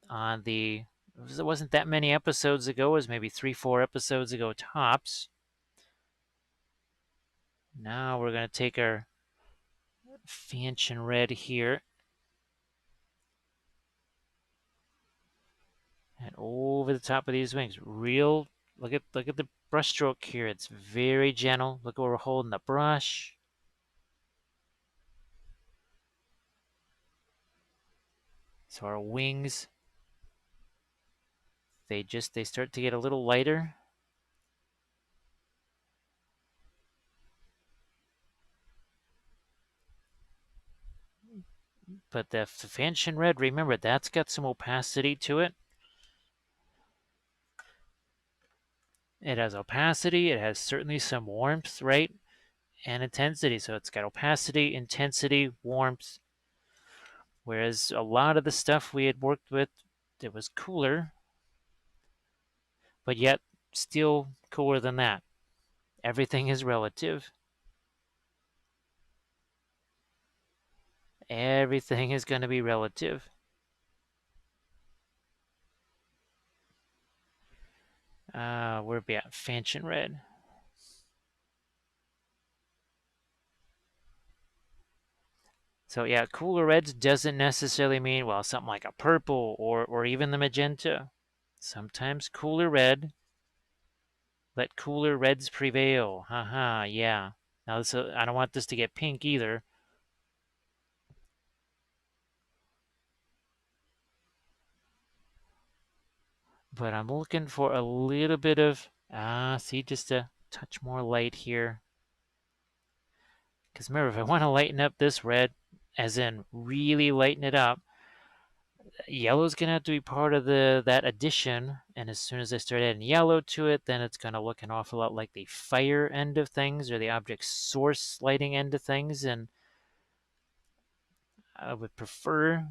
on it wasn't that many episodes ago. It was maybe 3-4 episodes ago tops. Now we're going to take our Fanchon red here and over the top of these wings. Look at the brush stroke here. It's very gentle. Look where we're holding the brush. So our wings, they start to get a little lighter. But the Fanchon red, remember, that's got some opacity to it. It has opacity. It has certainly some warmth, right? And intensity. So it's got opacity, intensity, warmth. Whereas a lot of the stuff we had worked with, it was cooler, but yet still cooler than that. Everything is relative. Everything is going to be relative. Where be at? Fanchon red. So yeah, cooler reds doesn't necessarily mean, well, something like a purple or even the magenta. Sometimes cooler red, let cooler reds prevail. Haha, yeah. Now I don't want this to get pink either. But I'm looking for a little bit of, see, just a touch more light here. Because remember, if I want to lighten up this red, as in really lighten it up, yellow's going to have to be part of that addition. And as soon as I start adding yellow to it, then it's going to look an awful lot like the fire end of things or the object source lighting end of things. And I would prefer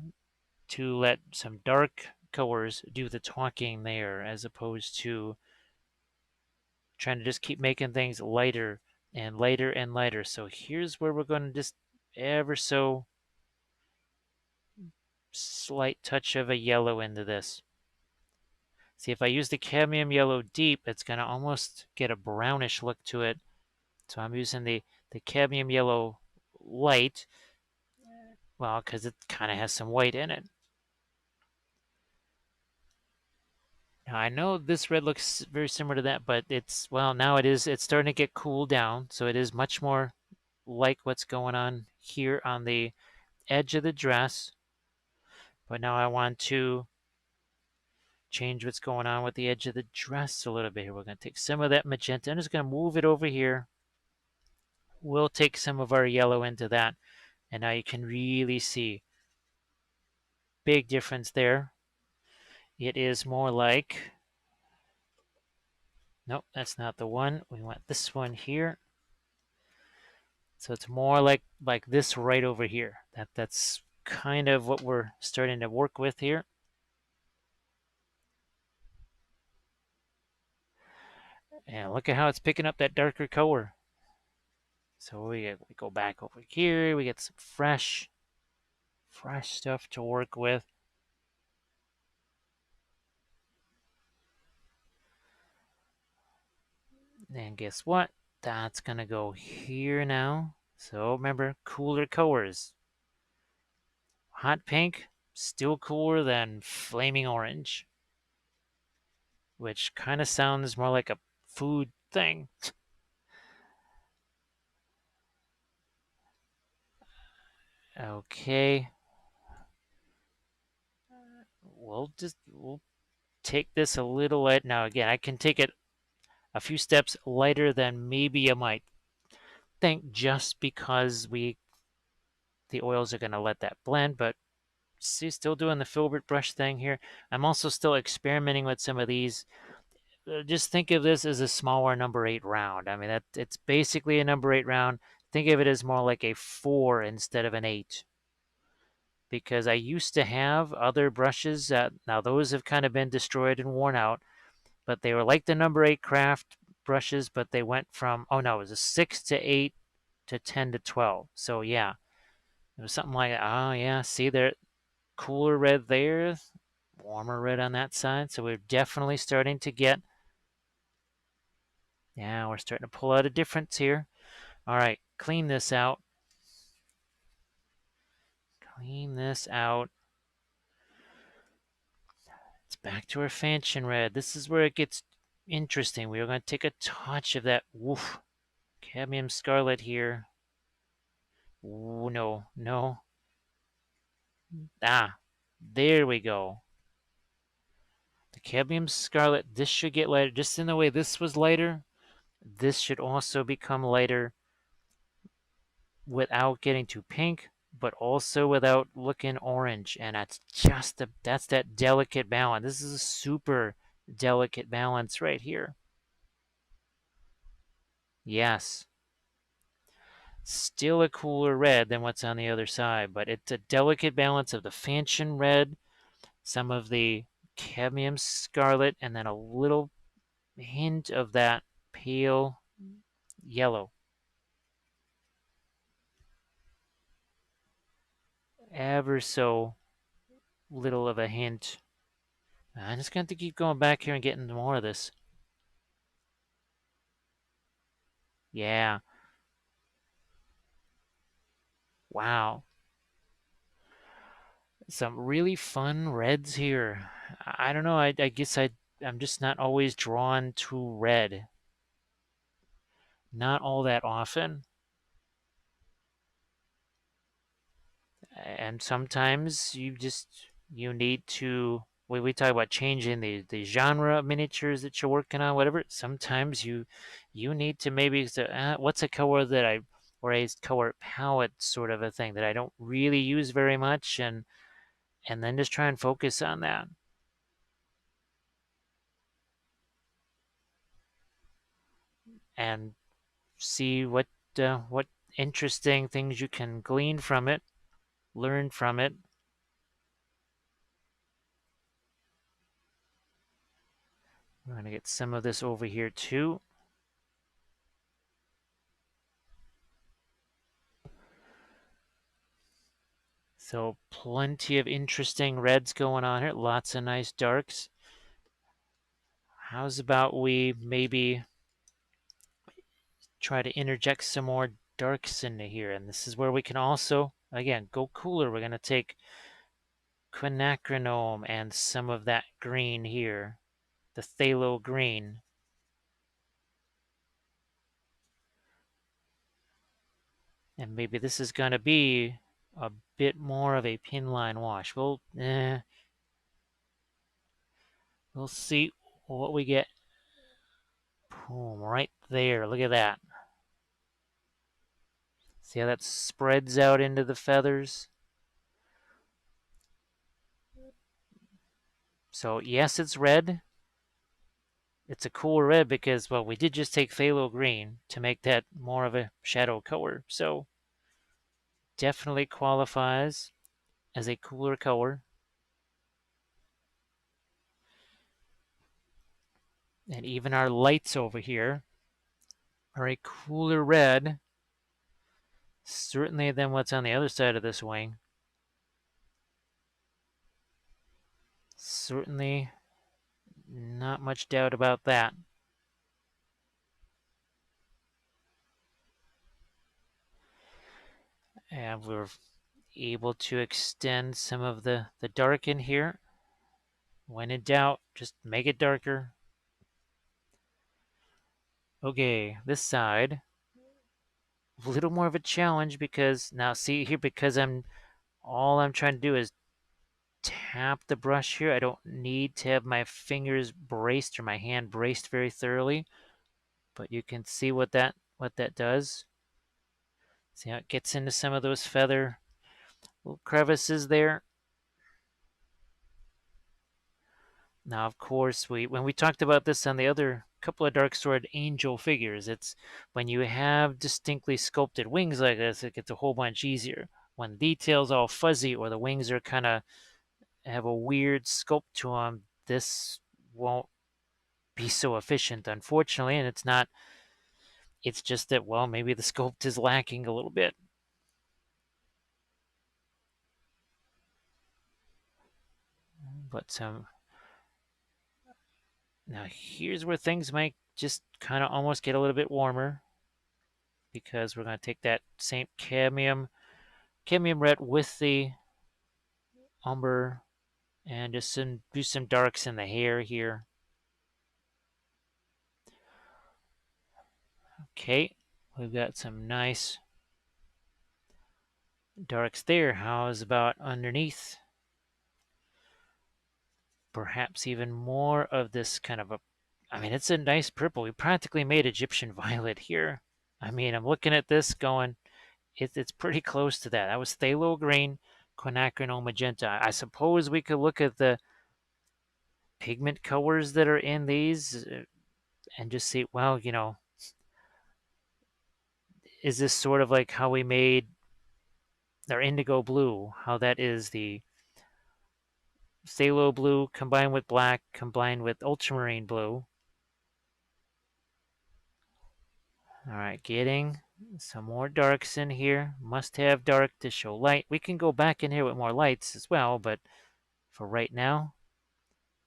to let some dark colors do the talking there as opposed to trying to just keep making things lighter and lighter and lighter. So here's where we're going to just ever so slight touch of a yellow into this. See, if I use the cadmium yellow deep, it's going to almost get a brownish look to it. So I'm using the cadmium yellow light, well, because it kind of has some white in it. Now, I know this red looks very similar to that, but it's starting to get cooled down, so it is much more like what's going on here on the edge of the dress. But now I want to change what's going on with the edge of the dress a little bit here. We're going to take some of that magenta. I'm just going to move it over here. We'll take some of our yellow into that. And now you can really see big difference there. It is more like, nope, that's not the one. We want this one here. So it's more like this right over here. That's kind of what we're starting to work with here. And look at how it's picking up that darker color. So we go back over here. We get some fresh stuff to work with. And guess what? That's going to go here now. So remember, cooler colors. Hot pink, still cooler than flaming orange, which kind of sounds more like a food thing. Okay. We'll take this a little light. Now again, I can take it a few steps lighter than maybe you might think, just because the oils are going to let that blend. But see, still doing the filbert brush thing here. I'm also still experimenting with some of these. Just think of this as a smaller number 8 round. I mean, it's basically a number 8 round. Think of it as more like a 4 instead of an 8. Because I used to have other brushes that, now those have kind of been destroyed and worn out, but they were like the number 8 craft brushes, but they went from, oh no, it was a 6 to 8 to 10 to 12. So yeah, it was something like, oh yeah, see there, cooler red there, warmer red on that side. So we're definitely starting to get, yeah, we're starting to pull out a difference here. All right, clean this out. Clean this out. It's back to our Fanchon red. This is where it gets interesting. We are going to take a touch of that cadmium scarlet here. Ooh, no, no. Ah, there we go. The cadmium scarlet, this should get lighter. Just in the way this was lighter, this should also become lighter without getting too pink, but also without looking orange. And that's that delicate balance. This is a super delicate balance right here. Yes. Still a cooler red than what's on the other side, but it's a delicate balance of the Fanchon red, some of the cadmium scarlet, and then a little hint of that pale yellow. Ever so little of a hint. I'm just going to keep going back here and getting more of this. Yeah. Wow. Some really fun reds here. I don't know. I guess I'm just not always drawn to red. Not all that often. And sometimes you need to, when we talk about changing the genre of miniatures that you're working on, whatever, sometimes you need to maybe say, what's a color that or a color palette sort of a thing that I don't really use very much, and then just try and focus on that and see what interesting things you can glean from it, learn from it. We're going to get some of this over here too. So plenty of interesting reds going on here. Lots of nice darks. How's about we maybe try to interject some more darks into here? And this is where we can also, again, go cooler. We're going to take quinacridone and some of that green here, the phthalo green. And maybe this is going to be a bit more of a pin line wash. We'll see what we get. Boom, right there. Look at that. See how that spreads out into the feathers? So yes, it's red. It's a cool red because, well, we did just take phthalo green to make that more of a shadow color. So definitely qualifies as a cooler color. And even our lights over here are a cooler red, certainly than what's on the other side of this wing. Certainly not much doubt about that. And we're able to extend some of the dark in here. When in doubt, just make it darker. Okay, this side, a little more of a challenge because now see here, because all I'm trying to do is tap the brush here. I don't need to have my fingers braced or my hand braced very thoroughly, but you can see what that does. See how it gets into some of those feather little crevices there. Now, of course, when we talked about this on the other couple of Dark Sword Angel figures, it's when you have distinctly sculpted wings like this, it gets a whole bunch easier. When the detail's all fuzzy or the wings are kind of have a weird sculpt to them, this won't be so efficient, unfortunately. And it's not. It's just that, well, maybe the sculpt is lacking a little bit. But now here's where things might just kind of almost get a little bit warmer because we're going to take that same cadmium red with the umber and just do some darks in the hair here. Okay, we've got some nice darks there. How's about underneath? Perhaps even more of this kind of a, I mean, it's a nice purple. We practically made Egyptian violet here. I mean, I'm looking at this going, it's pretty close to that. That was phthalo green, quinacridone magenta. I suppose we could look at the pigment colors that are in these and just see, well, is this sort of like how we made our indigo blue, how that is the phthalo blue combined with black combined with ultramarine blue. All right, getting some more darks in here. Must have dark to show light. We can go back in here with more lights as well, but for right now,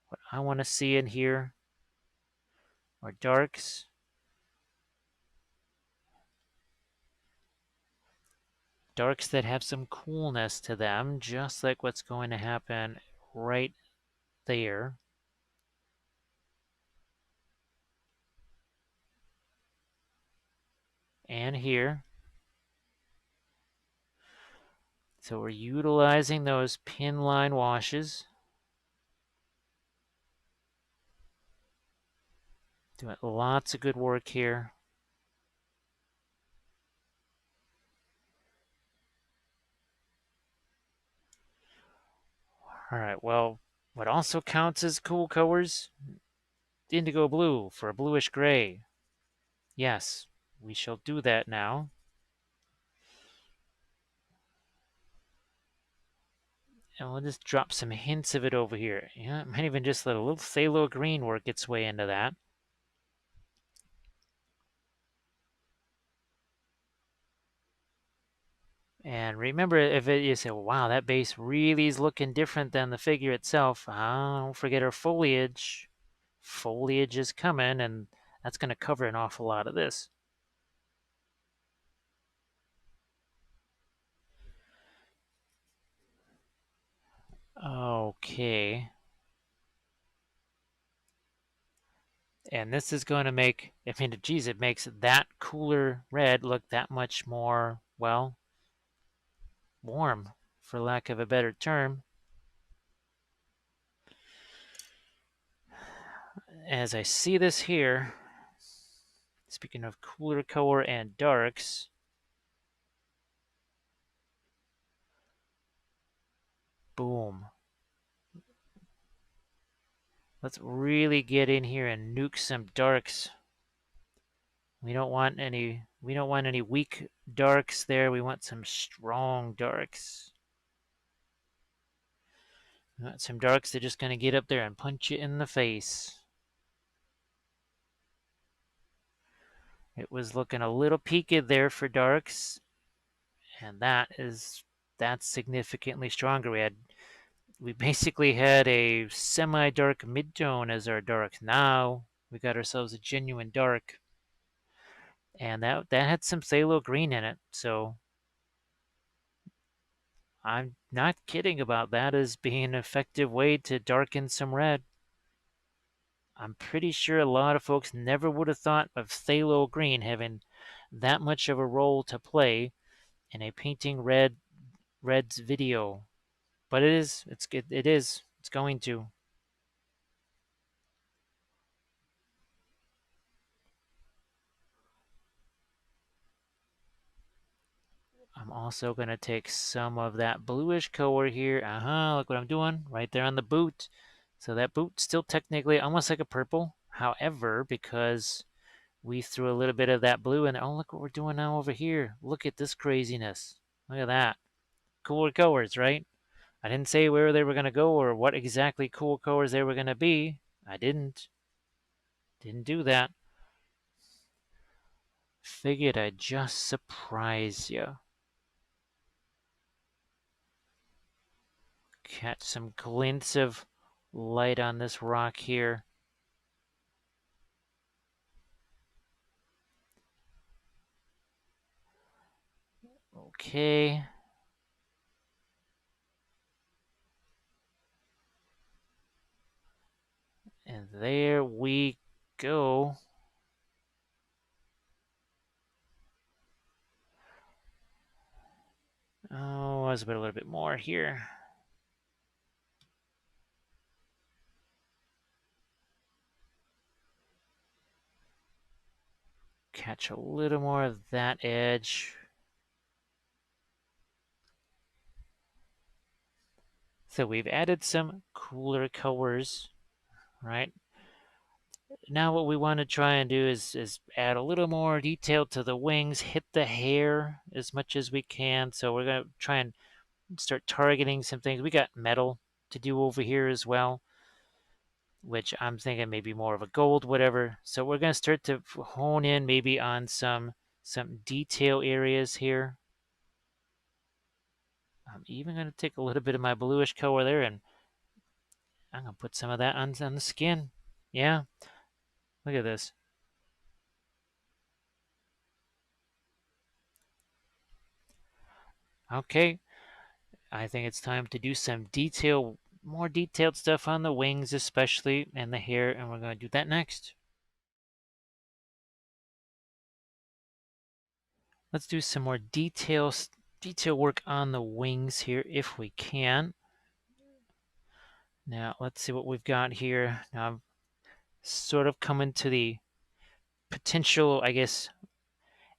what I want to see in here are darks. Darks that have some coolness to them, just like what's going to happen right there. And here. So we're utilizing those pin line washes. Doing lots of good work here. All right, well, what also counts as cool colors? Indigo blue for a bluish gray. Yes, we shall do that now. And we'll just drop some hints of it over here. Yeah, might even just let a little phthalo green work its way into that. And remember, if you say, wow, that base really is looking different than the figure itself, don't forget our foliage. Foliage is coming, and that's going to cover an awful lot of this. Okay. And this is going to make, I mean, geez, it makes that cooler red look that much more well, warm, for lack of a better term. As I see this here, speaking of cooler color and darks, boom. Let's really get in here and nuke some darks. We don't want any weak darks there. We want some strong darks. We want some darks that are just going to get up there and punch you in the face. It was looking a little peaked there for darks, and that's significantly stronger. We basically had a semi-dark midtone as our dark. Now we got ourselves a genuine dark, and that had some phthalo green in it. So I'm not kidding about that as being an effective way to darken some red. I'm pretty sure a lot of folks never would have thought of phthalo green having that much of a role to play in a painting red's video, but it is. It's going to. I'm also going to take some of that bluish color here. Look what I'm doing right there on the boot. So that boot's still technically almost like a purple. However, because we threw a little bit of that blue in, oh, look what we're doing now over here. Look at this craziness. Look at that. Cooler colors, right? I didn't say where they were going to go or what exactly cool colors they were going to be. I didn't. Didn't do that. Figured I'd just surprise you. Catch some glints of light on this rock here. Okay. And there we go. Oh, let's put a little bit more here. Catch a little more of that edge. So we've added some cooler colors, right? Now what we want to try and do is add a little more detail to the wings, hit the hair as much as we can. So we're going to try and start targeting some things. We got metal to do over here as well, which I'm thinking maybe more of a gold, whatever. So we're going to start to hone in maybe on some detail areas here. I'm even going to take a little bit of my bluish color there, and I'm going to put some of that on the skin. Yeah, look at this. Okay, I think it's time to do some more detailed stuff on the wings especially, and the hair, and we're going to do that next. Let's do some more detail work on the wings here if we can. Now, let's see what we've got here. Now, I'm sort of coming to the potential, I guess,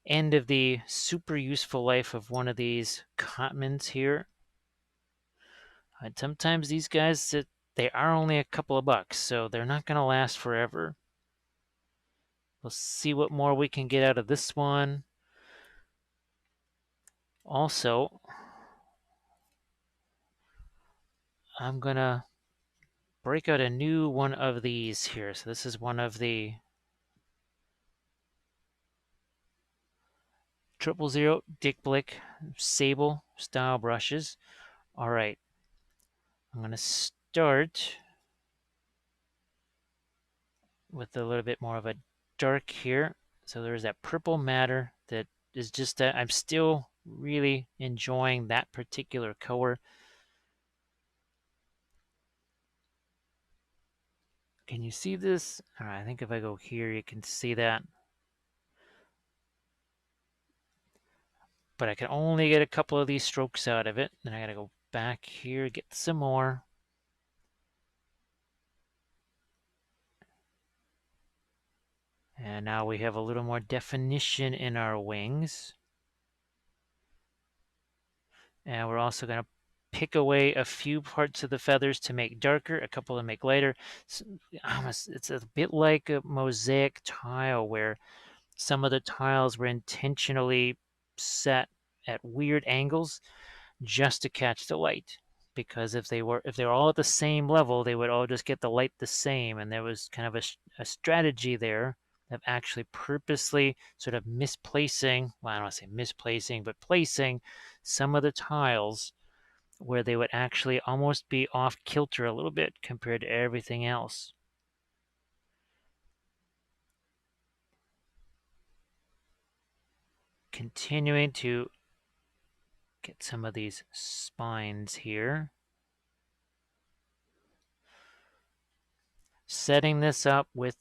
end of the super useful life of one of these Cotmans here. And sometimes these guys, they are only a couple of bucks, so they're not going to last forever. We'll see what more we can get out of this one. Also, I'm going to break out a new one of these here. So this is one of the 000 Dick Blick Sable style brushes. All right, I'm going to start with a little bit more of a dark here. So there's that purple matter that is just that I'm still really enjoying that particular color. Can you see this? All right, I think if I go here, you can see that. but I can only get a couple of these strokes out of it. Then I gotta go back here, get some more. And now we have a little more definition in our wings. And we're also going to pick away a few parts of the feathers to make darker, a couple to make lighter. It's a bit like a mosaic tile where some of the tiles were intentionally set at weird angles just to catch the light. Because if they were all at the same level, they would all just get the light the same, and there was kind of a strategy there of actually purposely sort of misplacing, well, I don't want to say misplacing, but placing some of the tiles where they would actually almost be off kilter a little bit compared to everything else. Continuing to get some of these spines here. Setting this up with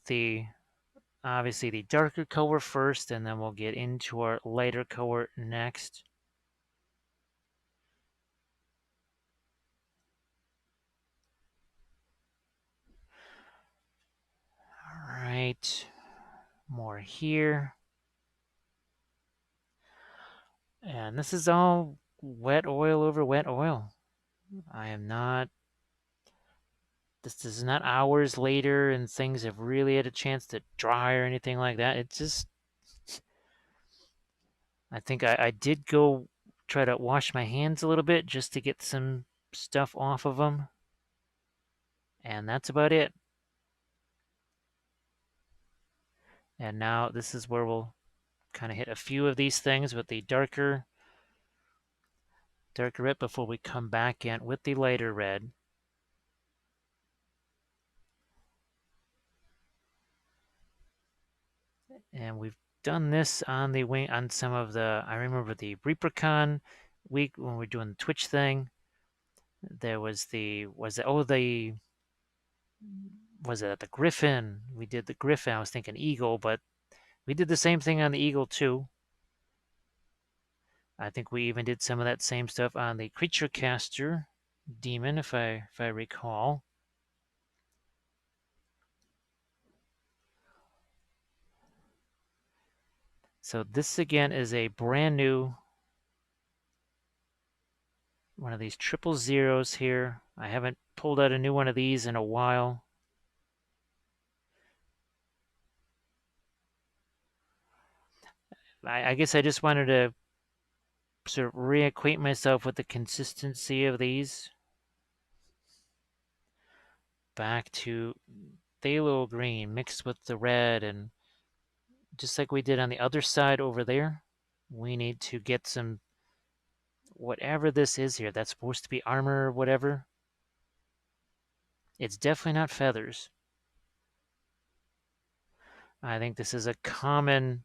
obviously the darker color first, and then we'll get into our lighter color next. All right, more here. And this is all wet oil over wet oil. I am not, this is not hours later and things have really had a chance to dry or anything like that. It's just, I think I did go try to wash my hands a little bit just to get some stuff off of them. And that's about it. And now this is where we'll kind of hit a few of these things with the darker red before we come back in with the lighter red. And we've done this on the wing on some of the, I remember the ReaperCon week when we were doing the Twitch thing. There was the Griffin? We did the Griffin. I was thinking Eagle, but we did the same thing on the Eagle too. I think we even did some of that same stuff on the Creature Caster Demon, if I recall. So this again is a brand new one of these 000s here. I haven't pulled out a new one of these in a while. I guess I just wanted to sort of reacquaint myself with the consistency of these. Back to phthalo green mixed with the red, and just like we did on the other side over there, we need to get some, whatever this is here, that's supposed to be armor or whatever. It's definitely not feathers. I think this is a common,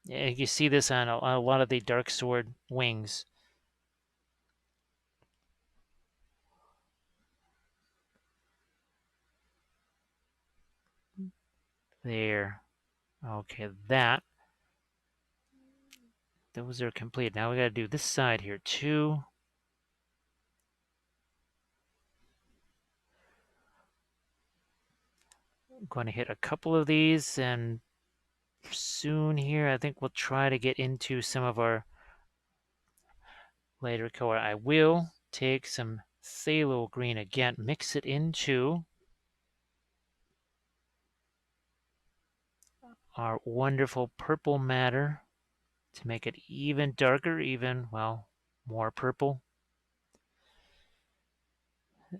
you see this on a lot of the dark sword wings. There. Okay, those are complete. Now we got to do this side here too. I'm going to hit a couple of these, and soon here I think we'll try to get into some of our later color. I will take some phthalo green again, mix it into our wonderful purple matter to make it even darker, well, more purple.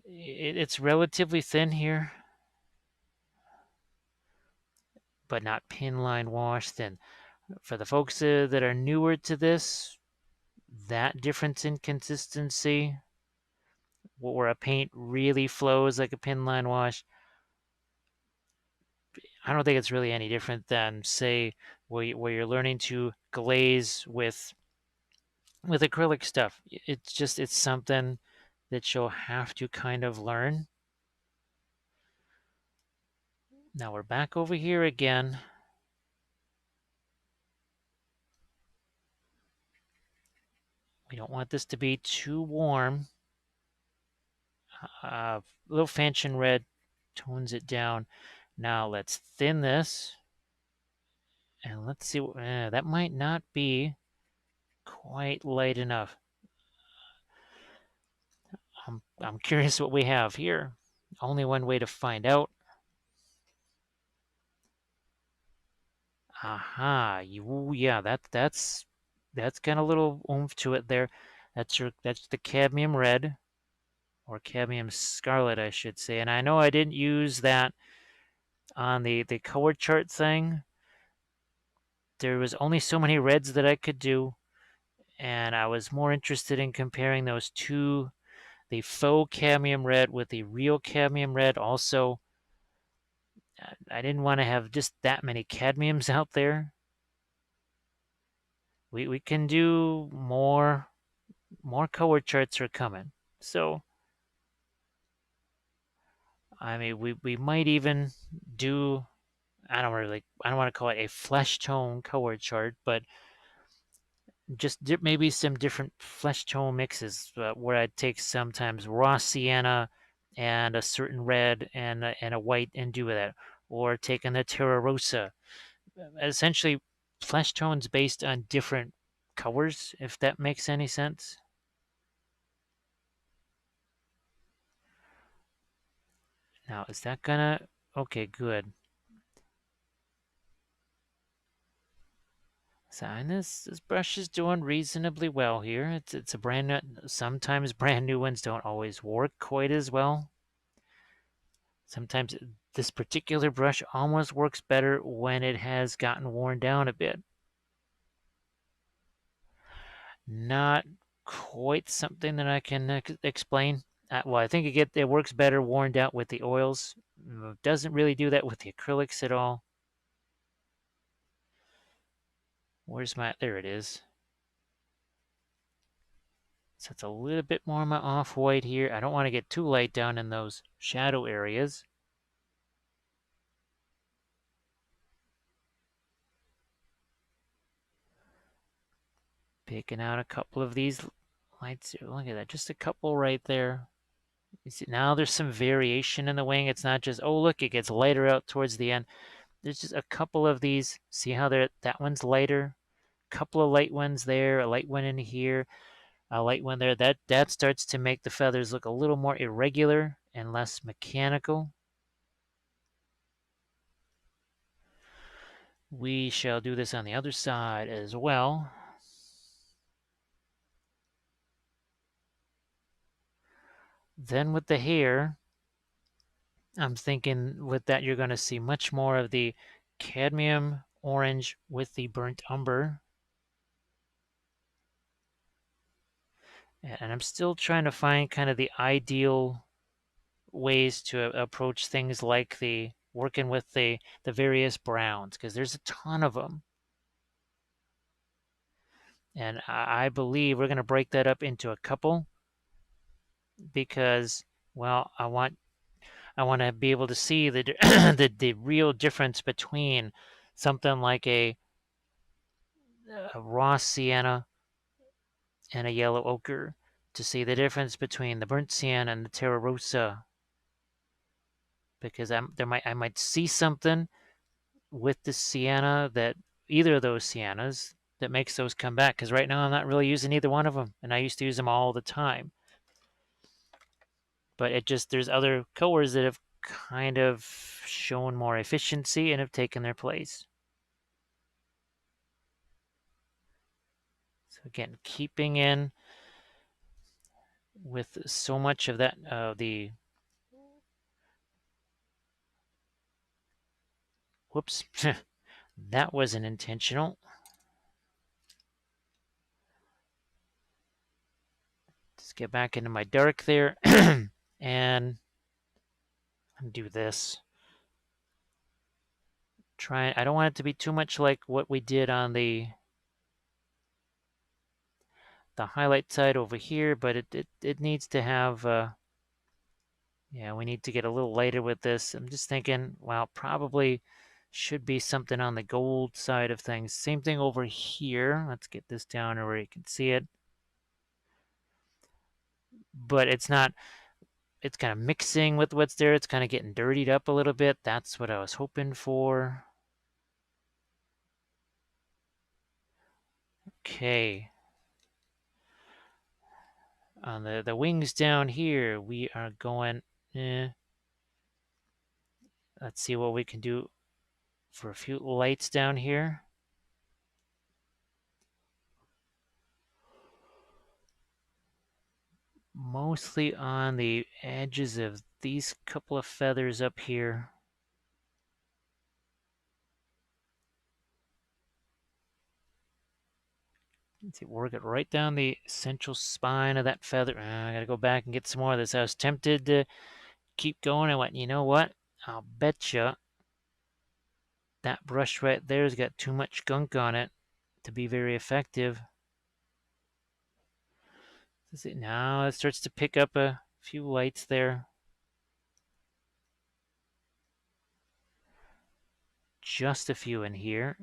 It's relatively thin here, but not pin line wash thin. For the folks that are newer to this, that difference in consistency, where a paint really flows like a pin line wash, I don't think it's really any different than, say, where you're learning to glaze with acrylic stuff. It's something that you'll have to kind of learn. Now we're back over here again. We don't want this to be too warm. Little Fanchon Red tones it down. Now let's thin this. And let's see, that might not be quite light enough. I'm curious what we have here. Only one way to find out. Aha, yeah, that's got a little oomph to it there. That's the cadmium red, or cadmium scarlet, I should say. And I know I didn't use that on the color chart thing. There was only so many reds that I could do, and I was more interested in comparing those two, the faux cadmium red with the real cadmium red. Also, I didn't want to have just that many cadmiums out there. We can do more color charts are coming. So I mean we might even do, I don't want to call it a flesh tone color chart, but just maybe some different flesh tone mixes, where I'd take sometimes raw sienna and a certain red and a white and do that, or taking the Terra Rosa, essentially flesh tones based on different colors, if that makes any sense. Now, is that gonna... Okay, good. So, and this brush is doing reasonably well here. It's a brand new... Sometimes brand new ones don't always work quite as well. Sometimes this particular brush almost works better when it has gotten worn down a bit. Not quite something that I can explain. Well, I think it works better worn down with the oils. Doesn't really do that with the acrylics at all. Where's my... There it is. So it's a little bit more of my off-white here. I don't want to get too light down in those shadow areas. Picking out a couple of these lights here. Look at that, just a couple right there. You see, now there's some variation in the wing. It's not just, oh, look, it gets lighter out towards the end. There's just a couple of these. See how that one's lighter? A couple of light ones there, a light one in here, a light one there. That starts to make the feathers look a little more irregular and less mechanical. We shall do this on the other side as well. Then with the hair, I'm thinking with that you're going to see much more of the cadmium orange with the burnt umber. And I'm still trying to find kind of the ideal ways to approach things like the working with the various browns, because there's a ton of them. And I believe we're going to break that up into a couple, because, well, I want to be able to see the the real difference between something like a raw sienna and a yellow ochre, to see the difference between the burnt sienna and the Terra Rosa, because I might see something with the sienna, that either of those siennas, that makes those come back. Because right now I'm not really using either one of them, and I used to use them all the time. But there's other colors that have kind of shown more efficiency and have taken their place. So again, keeping in with so much of that, whoops, that wasn't intentional. Let's get back into my dark there and do this. I don't want it to be too much like what we did on the highlight side over here, but it needs to have, yeah, we need to get a little lighter with this. I'm just thinking, well, probably should be something on the gold side of things. Same thing over here. Let's get this down where you can see it. but it's not, it's kind of mixing with what's there. It's kind of getting dirtied up a little bit. That's what I was hoping for. Okay. On the wings down here, we are going, let's see what we can do for a few lights down here. Mostly on the edges of these couple of feathers up here. Let's see, work it right down the central spine of that feather. I gotta go back and get some more of this. I was tempted to keep going. I went, you know what? I'll betcha that brush right there's got too much gunk on it to be very effective. See, now it starts to pick up a few lights there. Just a few in here.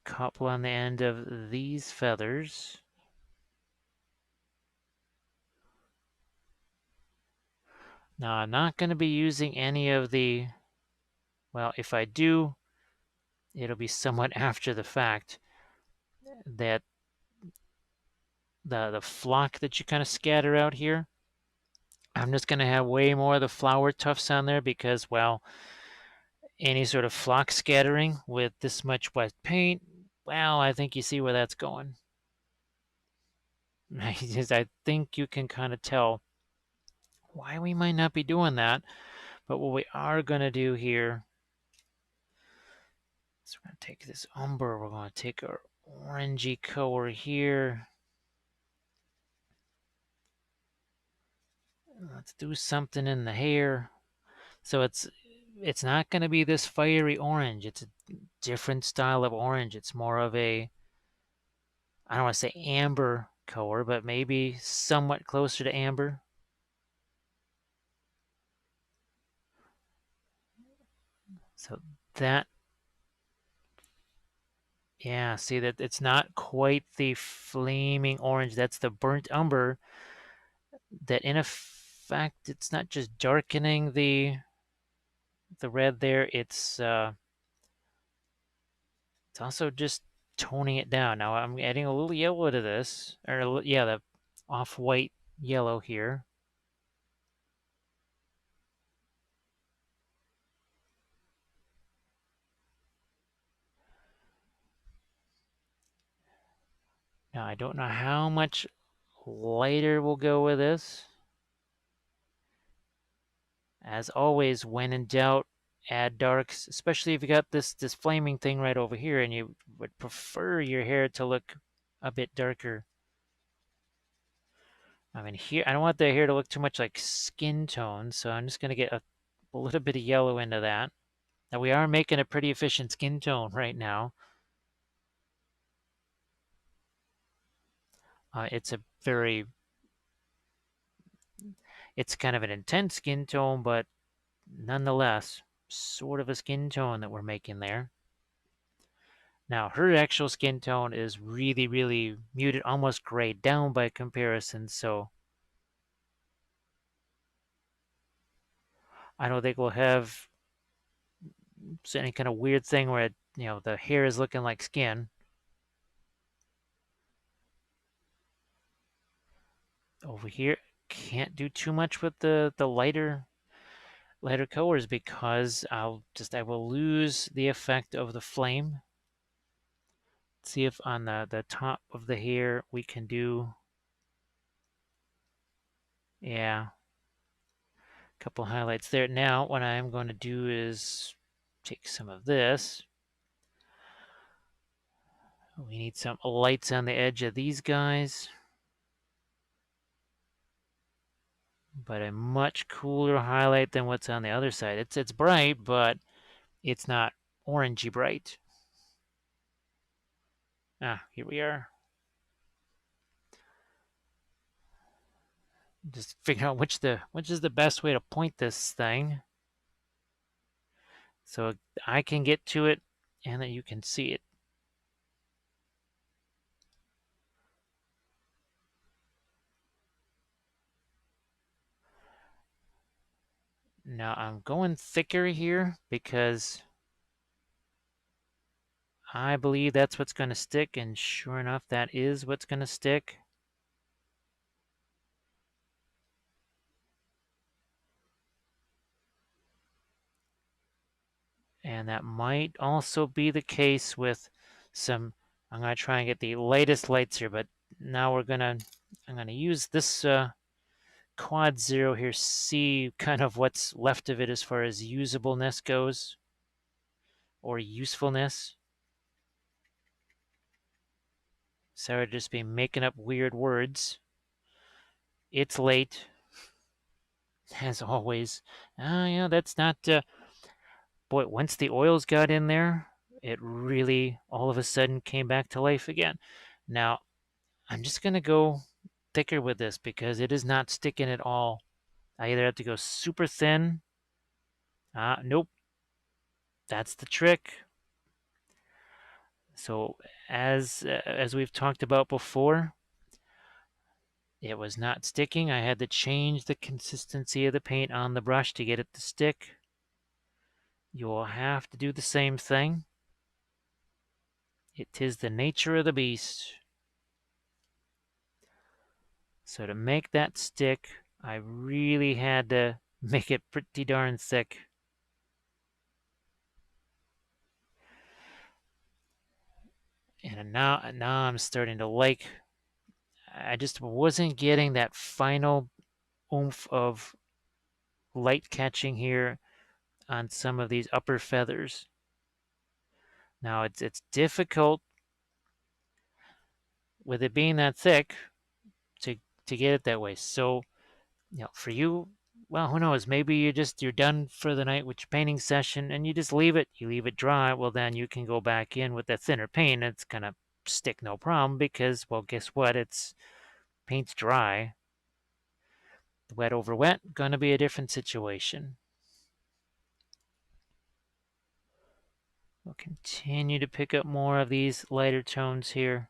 Couple on the end of these feathers. Now, I'm not going to be using any of the, well, if I do, it'll be somewhat after the fact, that the flock that you kind of scatter out here. I'm just going to have way more of the flower tufts on there because, well, any sort of flock scattering with this much wet paint, well, I think you see where that's going. I think you can kind of tell why we might not be doing that. But what we are going to do here is we're going to take this umber, we're going to take our orangey color here. Let's do something in the hair. So it's not going to be this fiery orange. It's a different style of orange. It's more of a, I don't want to say amber color, but maybe somewhat closer to amber. So that, yeah, see that it's not quite the flaming orange. That's the burnt umber that in effect, it's not just darkening the red there, it's also just toning it down. Now I'm adding a little yellow to this, or yeah, the off-white yellow here. Now I don't know how much lighter we'll go with this. As always, when in doubt, add darks, especially if you got this flaming thing right over here and you would prefer your hair to look a bit darker. I mean, here, I don't want the hair to look too much like skin tone, so I'm just going to get a little bit of yellow into that. Now, we are making a pretty efficient skin tone right now. It's a very, it's kind of an intense skin tone, but nonetheless, sort of a skin tone that we're making there. Now, her actual skin tone is really, really muted, almost grayed down by comparison, so I don't think we'll have any kind of weird thing where, the hair is looking like skin. Over here, can't do too much with the lighter colors because I will lose the effect of the flame. Let's see if on the top of the hair we can do, yeah, a couple highlights there. Now what I'm going to do is take some of this. We need some lights on the edge of these guys, but a much cooler highlight than what's on the other side. It's bright, but it's not orangey bright. Here we are. Just figure out which is the best way to point this thing, so I can get to it and that you can see it. Now I'm going thicker here because I believe that's what's going to stick, and sure enough, that is what's going to stick. And that might also be the case with some, I'm going to try and get the lightest lights here, but now I'm going to use this quad zero here, see kind of what's left of it as far as usableness goes, or usefulness. Sorry to just be making up weird words. It's late, as always. Yeah, that's not, boy, once the oils got in there, it really all of a sudden came back to life again. Now, I'm just going to go thicker with this because it is not sticking at all. I either have to go super thin. Nope, that's the trick. So as we've talked about before, it was not sticking. I had to change the consistency of the paint on the brush to get it to stick. You will have to do the same thing. It is the nature of the beast. So to make that stick, I really had to make it pretty darn thick. And now I'm starting to like, I just wasn't getting that final oomph of light catching here on some of these upper feathers. Now it's difficult with it being that thick to get it that way. So, for you, well, who knows? Maybe you're done for the night with your painting session and you just leave it. You leave it dry. Well, then you can go back in with that thinner paint. It's gonna stick no problem because, well, guess what? It's paint's dry. Wet over wet, gonna be a different situation. We'll continue to pick up more of these lighter tones here.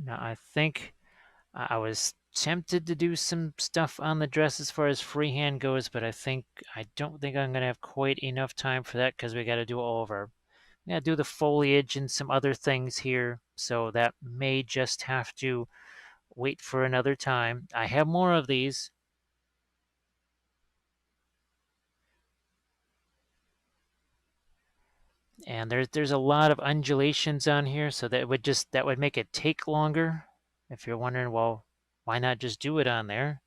Now I think I was tempted to do some stuff on the dress as far as freehand goes, but I don't think I'm gonna have quite enough time for that because we got to do all of our, we got to do the foliage and some other things here. So that may just have to wait for another time. I have more of these. And there's a lot of undulations on here, so that would make it take longer. If you're wondering, well, why not just do it on there?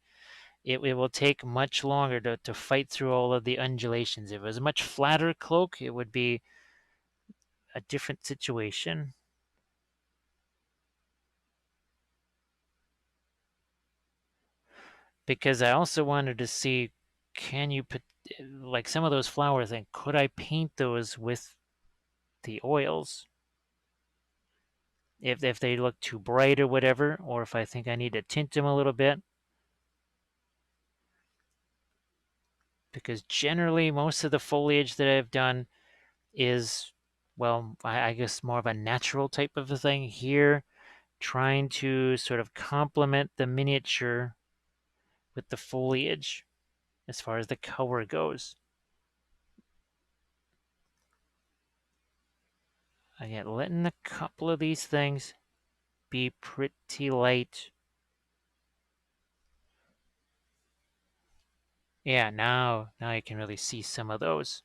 It will take much longer to fight through all of the undulations. If it was a much flatter cloak, it would be a different situation. Because I also wanted to see, can you put, like some of those flower things, could I paint those with the oils? If they look too bright or whatever, or if I think I need to tint them a little bit. Because generally most of the foliage that I've done is, well, I guess more of a natural type of a thing. Here, trying to sort of complement the miniature with the foliage as far as the color goes. Again, letting a couple of these things be pretty light. Yeah, now you can really see some of those.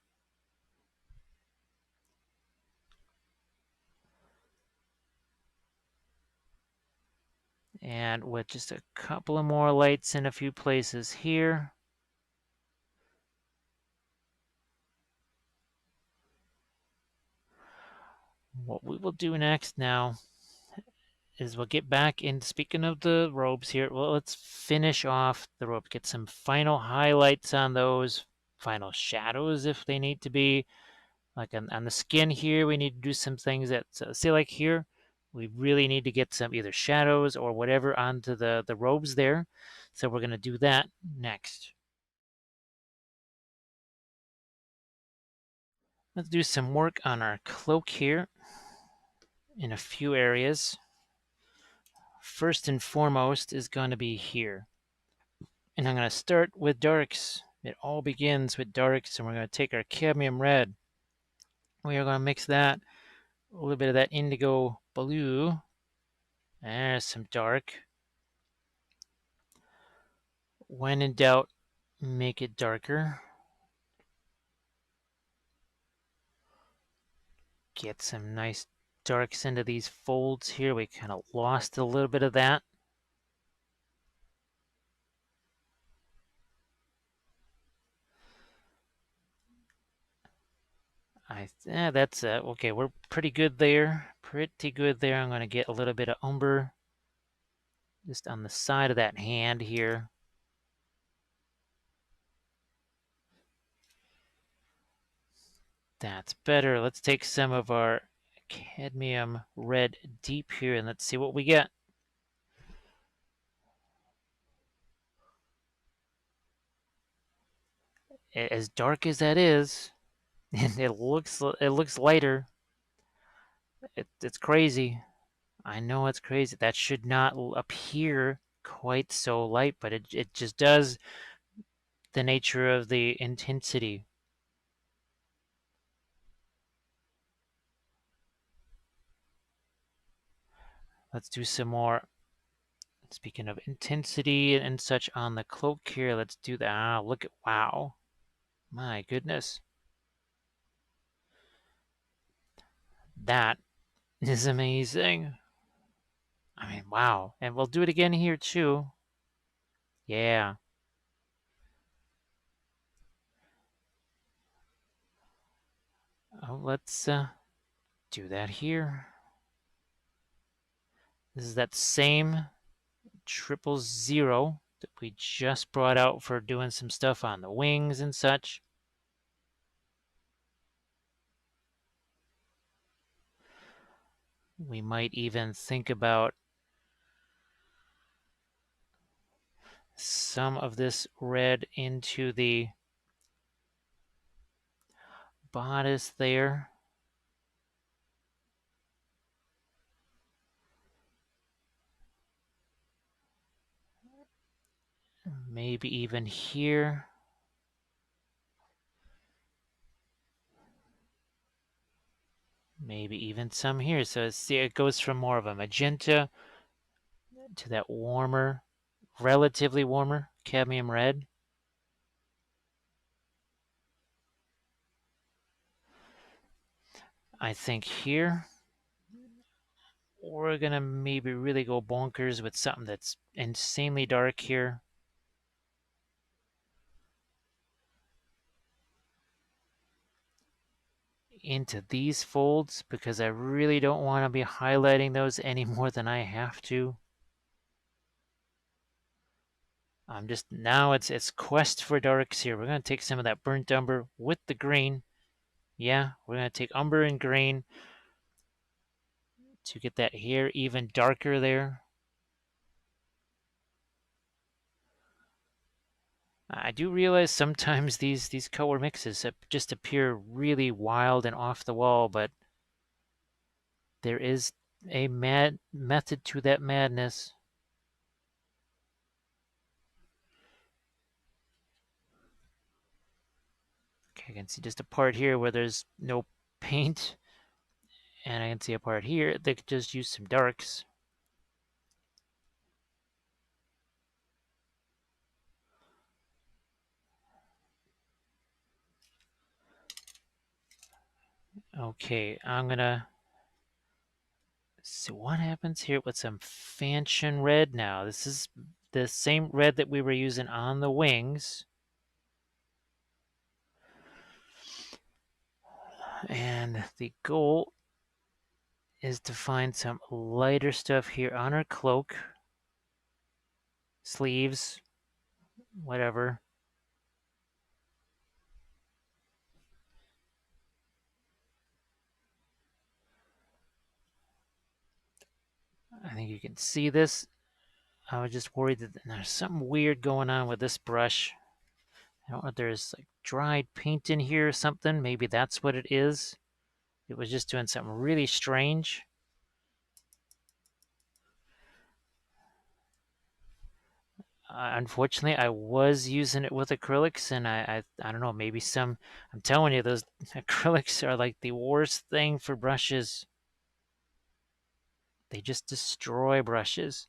And with just a couple of more lights in a few places here. What we will do next now is we'll get back in, speaking of the robes here, well, let's finish off the robe, get some final highlights on those, final shadows if they need to be. Like on the skin here, we need to do some things that, say like here, we really need to get some either shadows or whatever onto the robes there. So we're going to do that next. Let's do some work on our cloak here in a few areas. first and foremost is going to be here. And I'm going to start with darks. It all begins with darks, and we're going to take our cadmium red. We are going to mix that, a little bit of that indigo blue. There's some dark. When in doubt, make it darker. Get some nice darks into these folds here. We kind of lost a little bit of that. That's it. Okay, we're pretty good there. Pretty good there. I'm going to get a little bit of umber just on the side of that hand here. That's better. Let's take some of our cadmium red deep here and let's see what we get. As dark as that is, and it looks lighter. It's crazy. I know it's crazy. That should not appear quite so light, but it just does, the nature of the intensity. Let's do some more. Speaking of intensity and such on the cloak here, let's do that. Ah, look at, wow. My goodness. That is amazing. I mean, wow. And we'll do it again here too. Yeah. Oh, let's do that here. This is that same 000 that we just brought out for doing some stuff on the wings and such. We might even think about some of this red into the bodice there. Maybe even here. Maybe even some here. So see, it goes from more of a magenta to that warmer, relatively warmer cadmium red. I think here we're gonna maybe really go bonkers with something that's insanely dark here. Into these folds, because I really don't want to be highlighting those any more than I have to. I'm just, now it's quest for darks here. We're going to take some of that burnt umber with the green. Yeah, we're going to take umber and green to get that hair even darker there. I do realize sometimes these color mixes just appear really wild and off the wall, but there is a method to that madness. Okay, I can see just a part here where there's no paint, and I can see a part here that could just use some darks. Okay, I'm gonna see what happens here with some Fanchon red now. This is the same red that we were using on the wings. And the goal is to find some lighter stuff here on our cloak, sleeves, whatever. I think you can see this. I was just worried that there's something weird going on with this brush. I don't know if there's like dried paint in here or something. Maybe that's what it is. It was just doing something really strange. Unfortunately, I was using it with acrylics, and I don't know, maybe some. I'm telling you, those acrylics are like the worst thing for brushes. They just destroy brushes.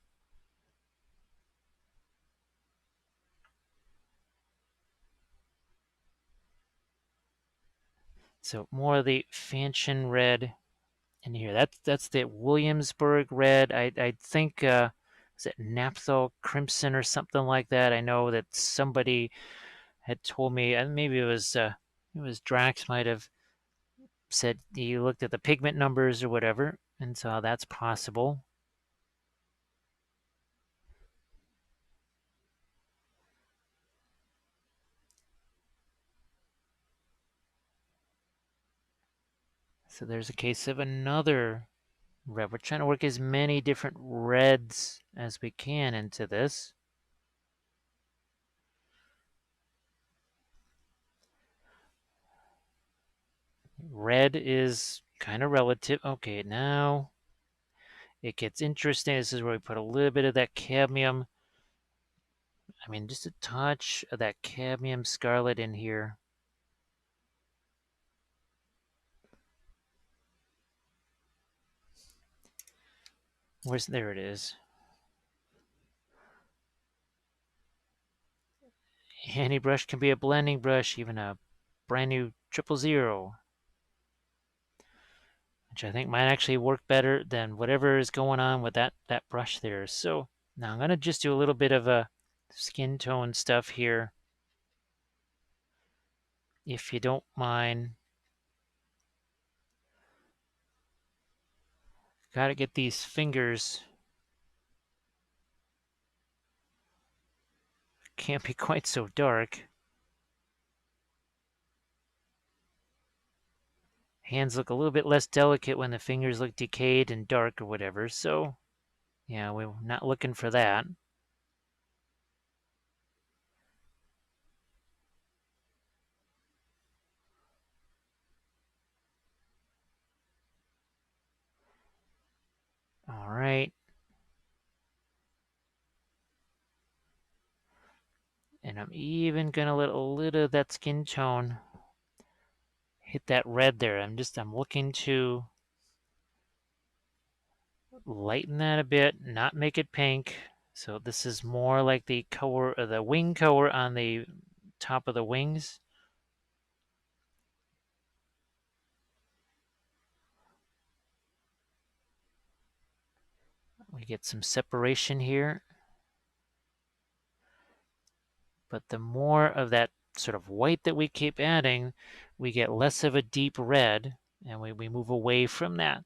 So more of the Fanchon red in here. That's the Williamsburg red. I think is it Naphthol Crimson or something like that. I know that somebody had told me, and maybe it was Drax might have said he looked at the pigment numbers or whatever, and so that's possible. So there's a case of another red. We're trying to work as many different reds as we can into this. Red is kind of relative. Okay, now it gets interesting. This is where we put a little bit of that cadmium. I mean, just a touch of that cadmium scarlet in here. There it is. Any brush can be a blending brush, even a brand new 000, which I think might actually work better than whatever is going on with that brush there. So now I'm going to just do a little bit of a skin tone stuff here, if you don't mind. Got to get these fingers. Can't be quite so dark. Hands look a little bit less delicate when the fingers look decayed and dark or whatever. So yeah, we're not looking for that. All right. And I'm even gonna let a little of that skin tone hit that red there. I'm looking to lighten that a bit, not make it pink. So this is more like the color, the wing color on the top of the wings. We get some separation here. But the more of that sort of white that we keep adding, we get less of a deep red, and we move away from that.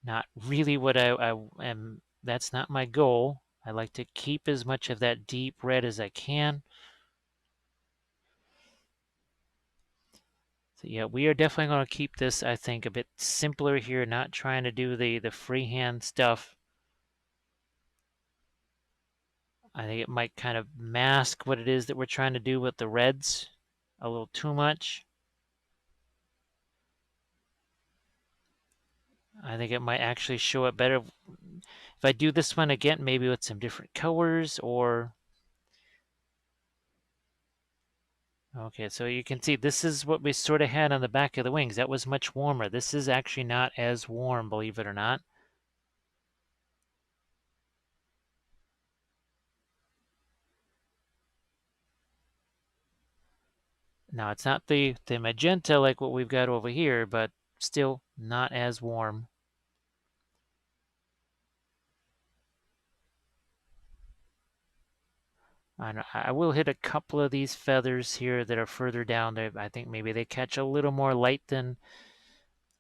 Not really what I am, that's not my goal. I like to keep as much of that deep red as I can. So yeah, we are definitely going to keep this, I think, a bit simpler here, not trying to do the freehand stuff. I think it might kind of mask what it is that we're trying to do with the reds a little too much. I think it might actually show it better if I do this one again, maybe with some different colors or... Okay, so you can see this is what we sort of had on the back of the wings. That was much warmer. This is actually not as warm, believe it or not. Now, it's not the magenta like what we've got over here, but still not as warm. I will hit a couple of these feathers here that are further down there. I think maybe they catch a little more light than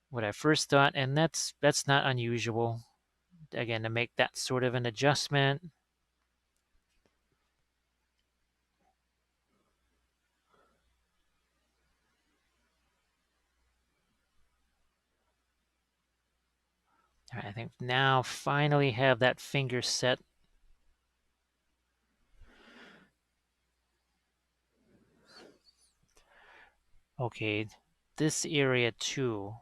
what I first thought, and that's not unusual. Again, to make that sort of an adjustment. All right, I think now finally have that finger set. Okay, this area too.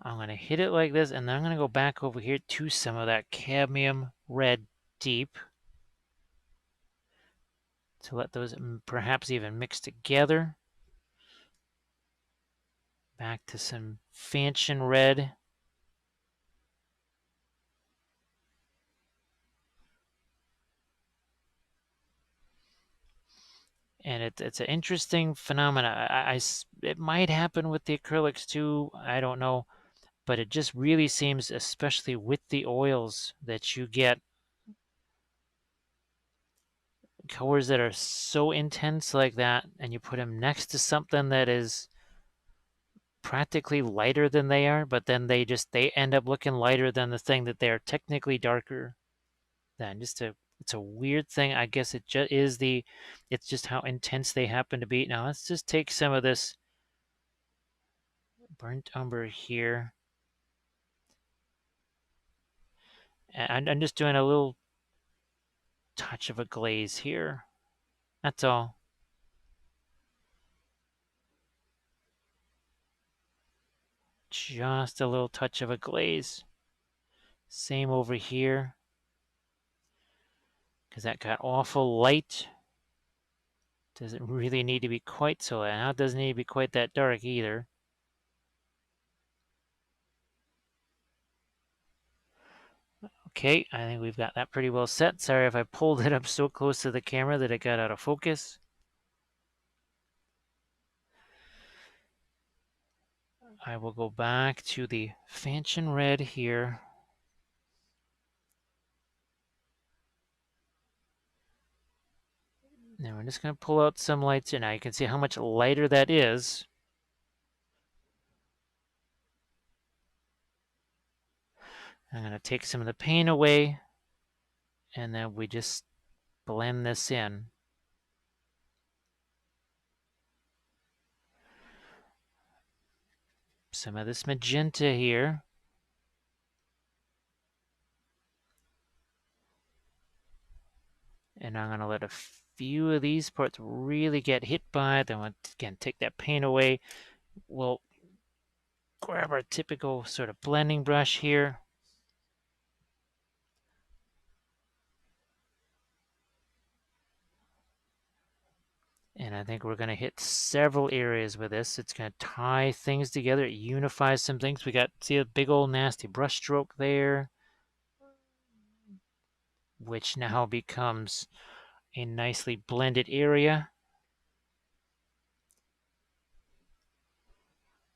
I'm going to hit it like this, and then I'm going to go back over here to some of that cadmium red deep to let those perhaps even mix together. Back to some Fanchon red. And it's an interesting phenomena. It might happen with the acrylics too. I don't know. But it just really seems, especially with the oils, that you get colors that are so intense like that, and you put them next to something that is practically lighter than they are, but then they end up looking lighter than the thing that they're technically darker than. It's a weird thing. I guess it just is it's just how intense they happen to be. Now let's just take some of this burnt umber here. And I'm just doing a little touch of a glaze here. That's all. Just a little touch of a glaze. Same over here, because that got awful light. Doesn't really need to be quite so light. Now it doesn't need to be quite that dark either. Okay, I think we've got that pretty well set. Sorry if I pulled it up so close to the camera that it got out of focus. I will go back to the Fanchon red here. Now we're just going to pull out some lights here. Now you can see how much lighter that is. I'm going to take some of the paint away, and then we just blend this in. Some of this magenta here. And I'm going to let a few of these parts really get hit by it. Then we'll, again, take that paint away. We'll grab our typical sort of blending brush here. And I think we're going to hit several areas with this. It's going to tie things together. It unifies some things. We got, see a big old nasty brush stroke there, which now becomes a nicely blended area.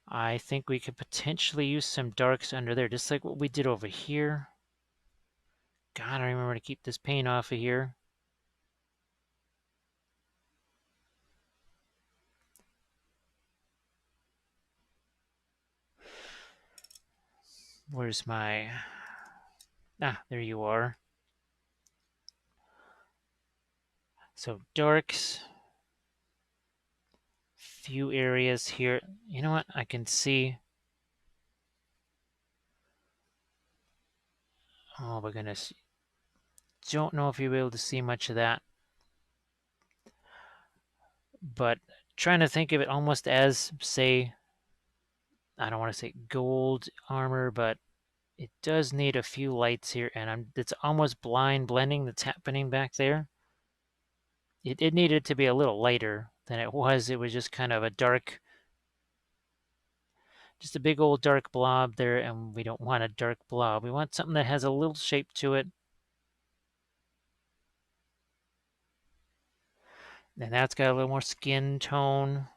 I think we could potentially use some darks under there, just like what we did over here. God, I remember to keep this paint off of here. Where's my... Ah, there you are. So darks. Few areas here. You know what? I can see... Oh my goodness. Don't know if you'll be able to see much of that. But trying to think of it almost as, say... I don't want to say gold armor, but it does need a few lights here, and it's almost blind blending that's happening back there. It needed to be a little lighter than it was. It was just kind of a dark, just a big old dark blob there, and we don't want a dark blob. We want something that has a little shape to it. And that's got a little more skin tone.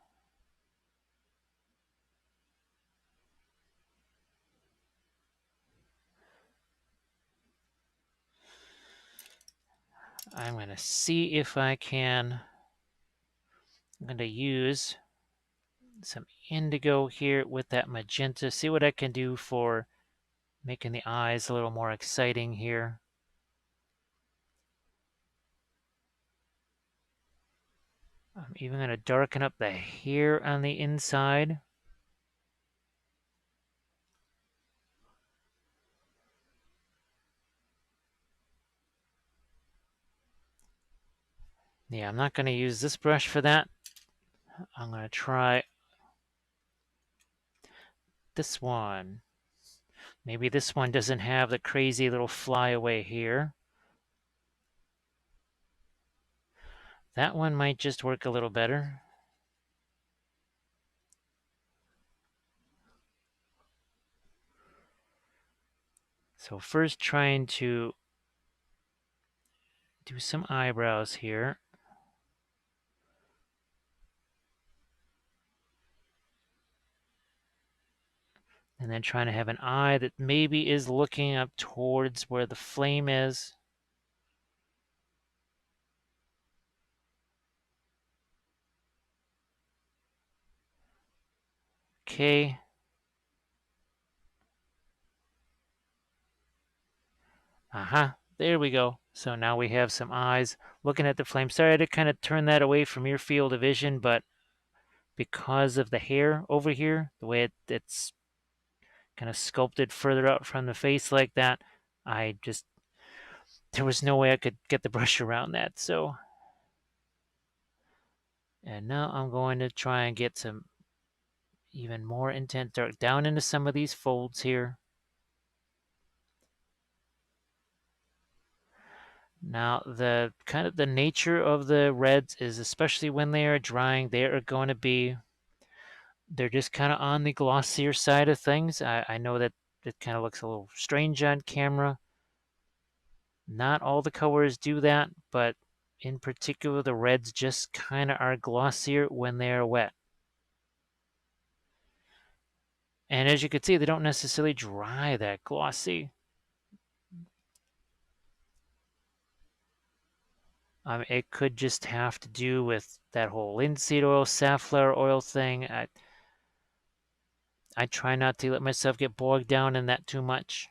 I'm going to see if I can... I'm going to use some indigo here with that magenta. See what I can do for making the eyes a little more exciting here. I'm even going to darken up the hair on the inside. Yeah, I'm not going to use this brush for that. I'm going to try this one. Maybe this one doesn't have the crazy little flyaway here. That one might just work a little better. So first trying to do some eyebrows here. And then trying to have an eye that maybe is looking up towards where the flame is. Okay. Aha, there we go. So now we have some eyes looking at the flame. Sorry to kind of turn that away from your field of vision, but because of the hair over here, the way it's kind of sculpted further out from the face like that, there was no way I could get the brush around that. So, and now I'm going to try and get some even more intense dark down into some of these folds here. Now, the kind of the nature of the reds is, especially when they are drying, they are going to be, they're just kind of on the glossier side of things. I know that it kind of looks a little strange on camera. Not all the colors do that, but in particular, the reds just kind of are glossier when they are wet. And as you can see, they don't necessarily dry that glossy. It could just have to do with that whole linseed oil, safflower oil thing. I try not to let myself get bogged down in that too much.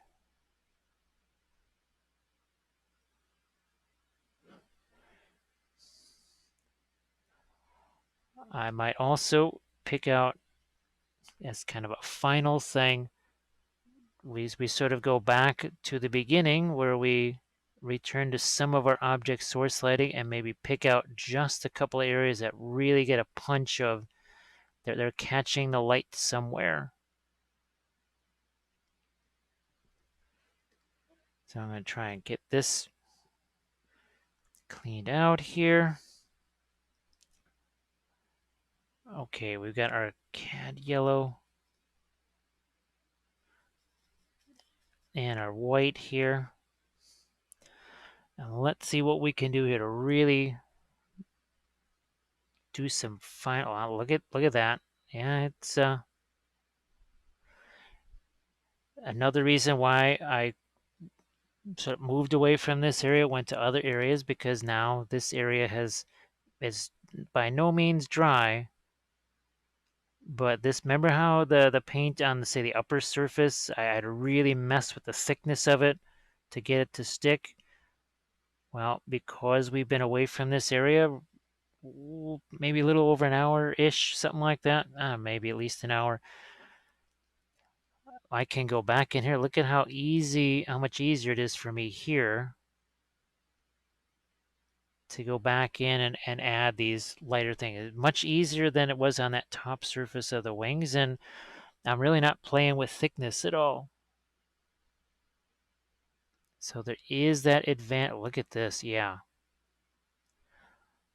I might also pick out, as kind of a final thing, we sort of go back to the beginning where we return to some of our object source lighting and maybe pick out just a couple of areas that really get a punch of they're catching the light somewhere. So I'm going to try and get this cleaned out here. Okay, we've got our cad yellow and our white here. And let's see what we can do here to really do some fine. Oh, look at that. Yeah, it's another reason why I sort of moved away from this area, went to other areas, because now this area is by no means dry. But this, remember how the paint on the, say, the upper surface, I had to really mess with the thickness of it to get it to stick. Well, because we've been away from this area, maybe a little over an hour-ish, something like that, maybe at least an hour, I can go back in here. Look at how much easier it is for me here to go back in and add these lighter things. It's much easier than it was on that top surface of the wings, and I'm really not playing with thickness at all. So there is that advantage. Look at this, yeah.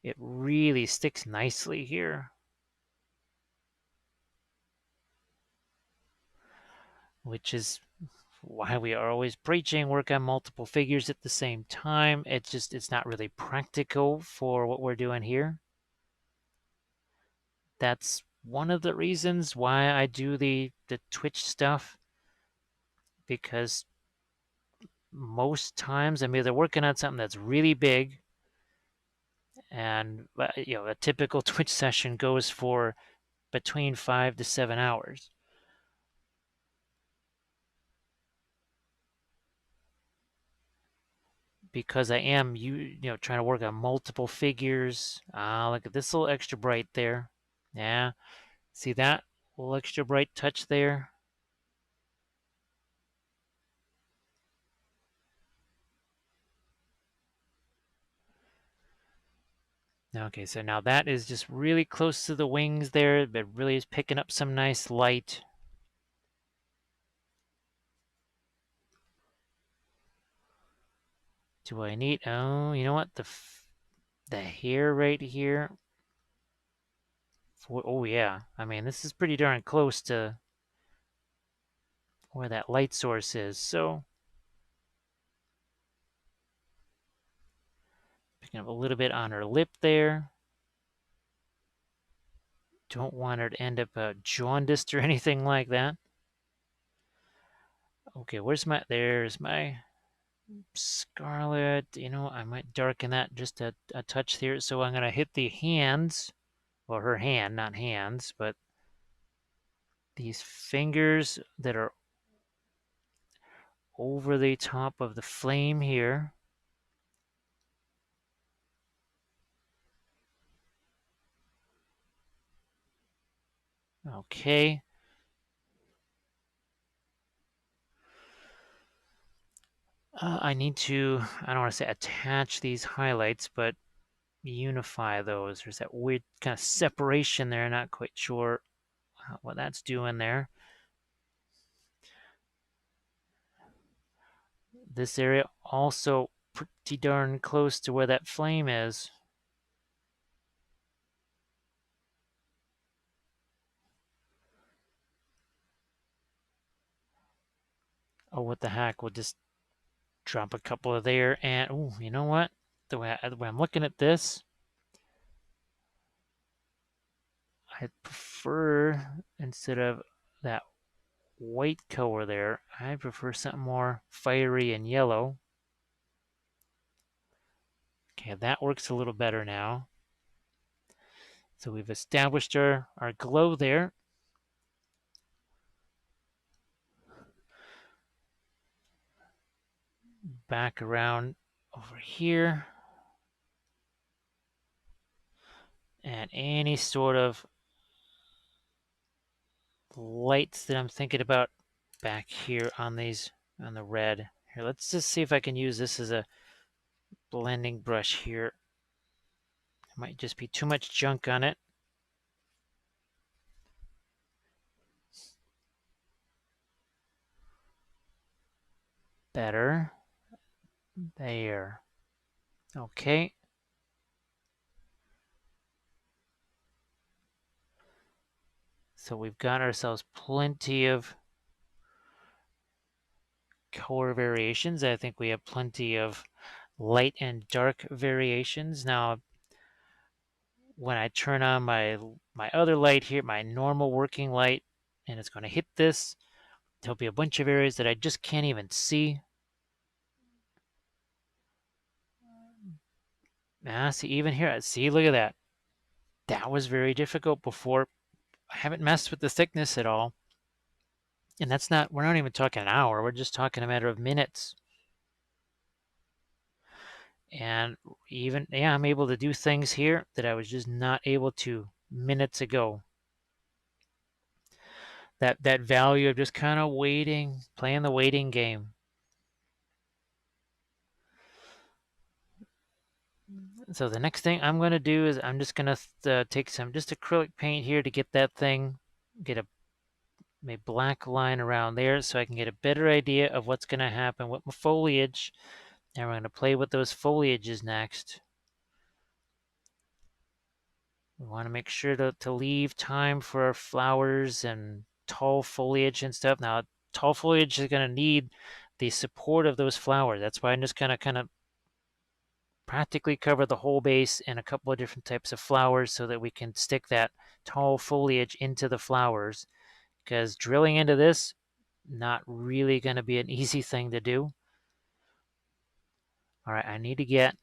It really sticks nicely here. Which is why we are always preaching work on multiple figures at the same time. It's not really practical for what we're doing here. That's one of the reasons why I do the Twitch stuff, because most times I'm either working on something that's really big, and a typical Twitch session goes for between 5 to 7 hours. Because I am trying to work on multiple figures. Look at this little extra bright there. Yeah, see that little extra bright touch there? Okay, so now that is just really close to the wings there, but really is picking up some nice light. Do I need, oh, you know what? The hair right here. Oh yeah, I mean, this is pretty darn close to where that light source is. So picking up a little bit on her lip there. Don't want her to end up jaundiced or anything like that. Okay, there's my scarlet. You know, I might darken that just a touch here. So I'm going to hit the hands, well, her hand, not hands, but these fingers that are over the top of the flame here. Okay. I need to, I don't want to say attach these highlights, but unify those. There's that weird kind of separation there. Not quite sure what that's doing there. This area also pretty darn close to where that flame is. Oh, what the heck? We'll just drop a couple of there. And, oh, you know what? The way I'm looking at this, I prefer, instead of that white color there, I prefer something more fiery and yellow. Okay, that works a little better now. So we've established our glow there. Back around over here. And any sort of lights that I'm thinking about back here on these, on the red. Here, let's just see if I can use this as a blending brush here. It might just be too much junk on it. Better. There. Okay. So we've got ourselves plenty of color variations. I think we have plenty of light and dark variations. Now, when I turn on my other light here, my normal working light, and it's going to hit this, there'll be a bunch of areas that I just can't even see. See, even here, see, look at that. That was very difficult before. I haven't messed with the thickness at all. And that's not, we're not even talking an hour. We're just talking a matter of minutes. And even, yeah, I'm able to do things here that I was just not able to minutes ago. That value of just kind of waiting, playing the waiting game. So the next thing I'm going to do is I'm just going to take some just acrylic paint here to get that thing, get a black line around there so I can get a better idea of what's going to happen with my foliage. And we're going to play with those foliages next. We want to make sure to leave time for our flowers and tall foliage and stuff. Now, tall foliage is going to need the support of those flowers. That's why I'm just going to kind of practically cover the whole base in a couple of different types of flowers so that we can stick that tall foliage into the flowers. Because drilling into this, not really going to be an easy thing to do. All right, I need to get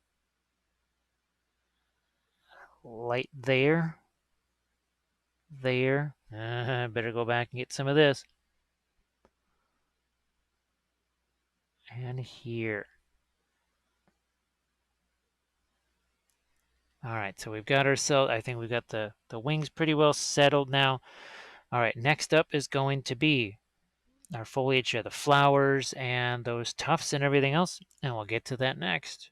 light there. There. Better go back and get some of this. And here. All right, so we've got ourselves, I think we've got the wings pretty well settled now. All right, next up is going to be our foliage of the flowers and those tufts and everything else, and we'll get to that next.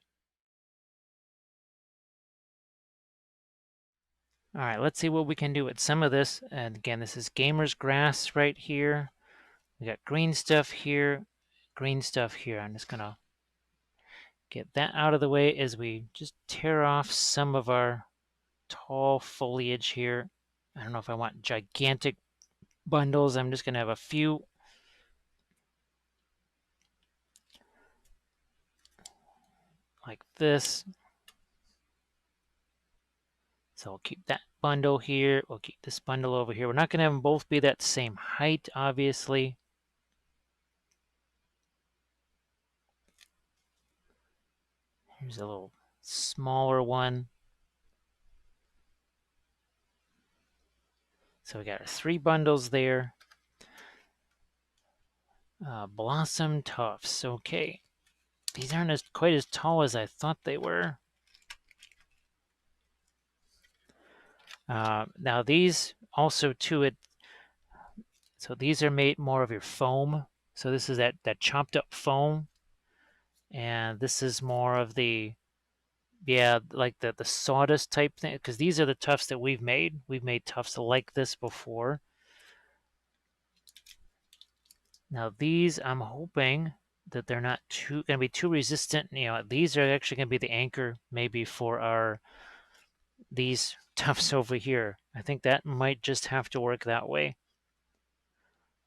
All right, let's see what we can do with some of this. And again, this is Gamer's Grass right here. We got green stuff here, green stuff here. I'm just gonna Get that out of the way as we just tear off some of our tall foliage here. I don't know if I want gigantic bundles. I'm just going to have a few. Like this. So we'll keep that bundle here. We'll keep this bundle over here. We're not going to have them both be that same height, obviously. Here's a little smaller one. So we got our 3 bundles there. Blossom tufts. Okay. These aren't quite as tall as I thought they were. Now these also too, so these are made more of your foam. So this is that chopped up foam. And this is more of the, yeah, like the sawdust type thing. Because these are the tufts that we've made. We've made tufts like this before. Now these, I'm hoping that they're not going to be too resistant. You know, these are actually going to be the anchor maybe for these tufts over here. I think that might just have to work that way.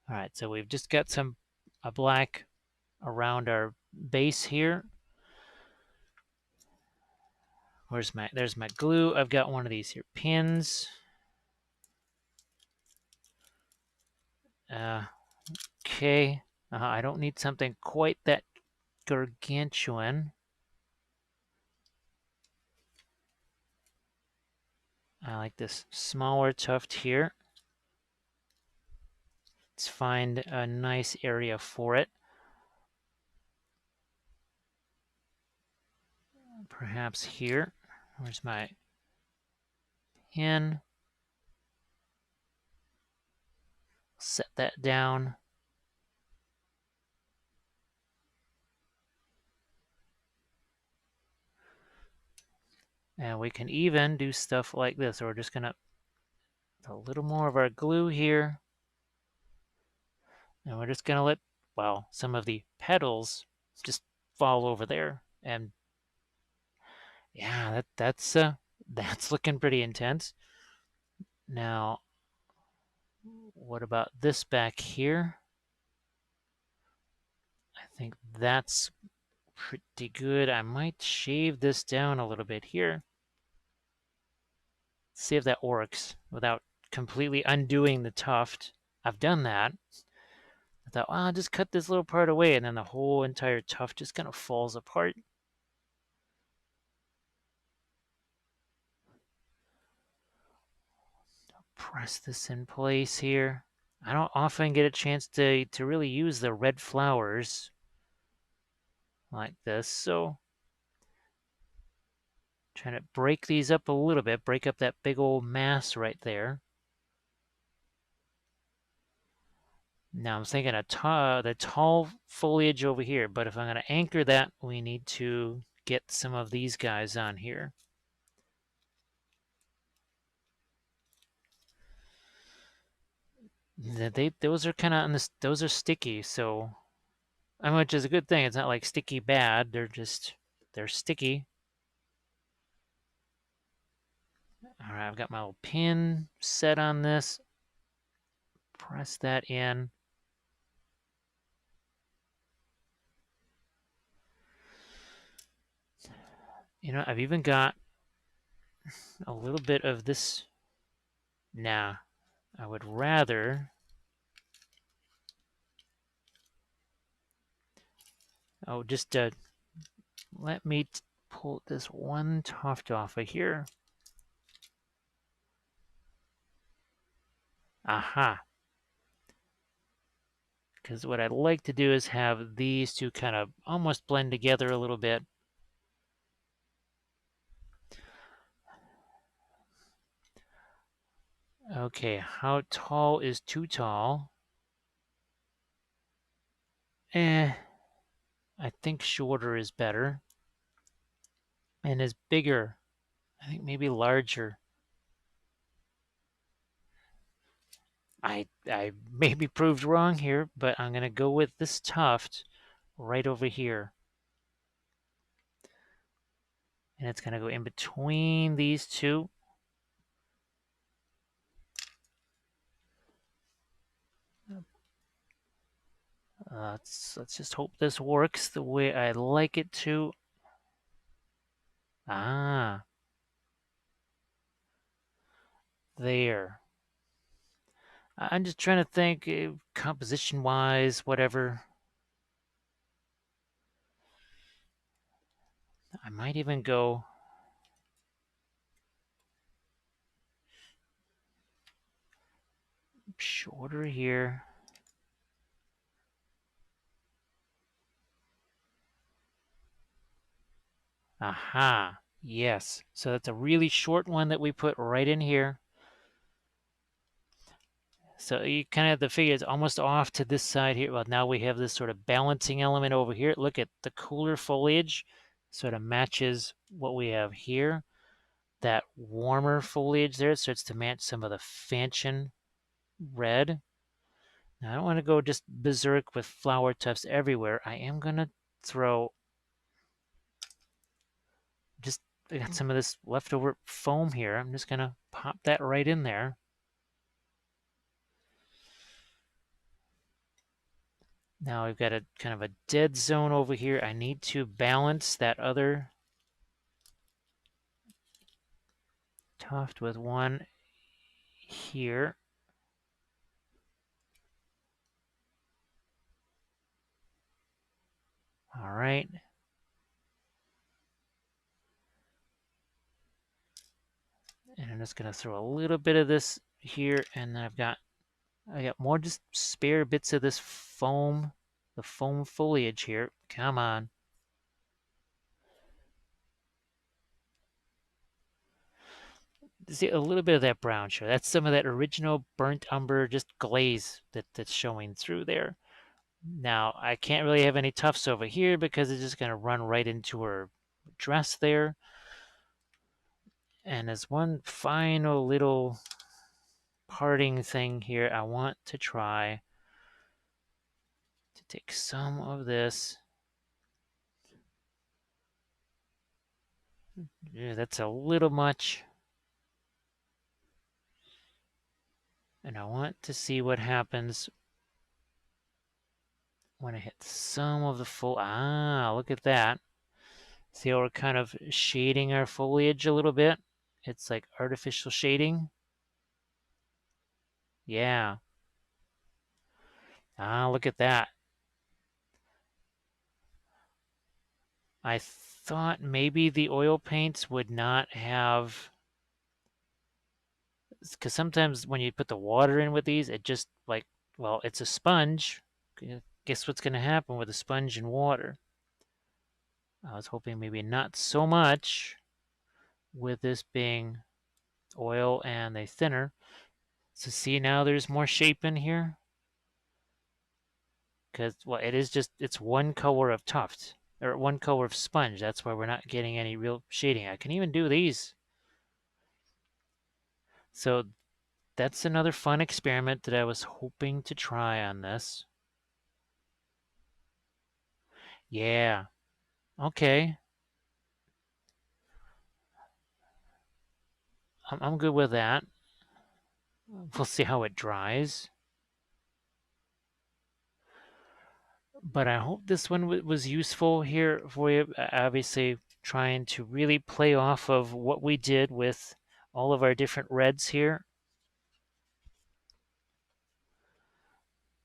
All right, so we've just got a black around our base here. There's my glue. I've got one of these here pins. Okay, I don't need something quite that gargantuan. I like this smaller tuft here. Let's find a nice area for it. Perhaps here. Where's my pin? Set that down. And we can even do stuff like this. So we're just going to a little more of our glue here. And we're just going to let, well, some of the petals just fall over there. And yeah, that's looking pretty intense. Now, what about this back here? I think that's pretty good. I might shave this down a little bit here. See if that works without completely undoing the tuft. I've done that. I thought, well, I'll just cut this little part away, and then the whole entire tuft just kind of falls apart. Press this in place here. I don't often get a chance to really use the red flowers like this, so trying to break these up a little bit, break up that big old mass right there. Now I'm thinking the tall foliage over here, but if I'm going to anchor that, we need to get some of these guys on here. Those are kind of on this. Those are sticky, so which is a good thing. It's not like sticky bad. They're sticky. All right, I've got my little pin set on this. Press that in. You know, I've even got a little bit of this. Nah, I would rather. Oh, just let me pull this one tuft off of here. Aha. Because what I'd like to do is have these two kind of almost blend together a little bit. Okay, how tall is too tall? I think shorter is better. And is bigger. I think maybe larger. I may be proved wrong here, but I'm going to go with this tuft right over here. And it's going to go in between these two. Let's just hope this works the way I like it to. Ah, there. I'm just trying to think composition-wise, whatever. I might even go shorter here. Aha, yes. So that's a really short one that we put right in here. So you kind of have to figure it's almost off to this side here. Well, now we have this sort of balancing element over here. Look at the cooler foliage sort of matches what we have here. That warmer foliage there starts to match some of the fanchon red. Now, I don't want to go just berserk with flower tufts everywhere. I am going to throw just, I got some of this leftover foam here. I'm just going to pop that right in there. Now we've got a kind of a dead zone over here. I need to balance that other tuft with one here. All right. And I'm just going to throw a little bit of this here, and then I got more just spare bits of this foam, the foam foliage here. Come on. See a little bit of that brown show. That's some of that original burnt umber just glaze that's showing through there. Now, I can't really have any tufts over here because it's just going to run right into her dress there. And as one final little parting thing here, I want to try to take some of this. Yeah, that's a little much. And I want to see what happens when I hit some of the full. Ah, look at that. See how we're kind of shading our foliage a little bit? It's like artificial shading. Yeah. Ah, look at that. I thought maybe the oil paints would not have, because sometimes when you put the water in with these, it just like, well, it's a sponge. Guess what's going to happen with a sponge and water? I was hoping maybe not so much with this being oil and a thinner. So see, now there's more shape in here. Because, well, it is just, it's one color of tuft, or one color of sponge. That's why we're not getting any real shading. I can even do these. So that's another fun experiment that I was hoping to try on this. Yeah, okay. I'm good with that. We'll see how it dries. But I hope this one was useful here for you. Obviously, trying to really play off of what we did with all of our different reds here.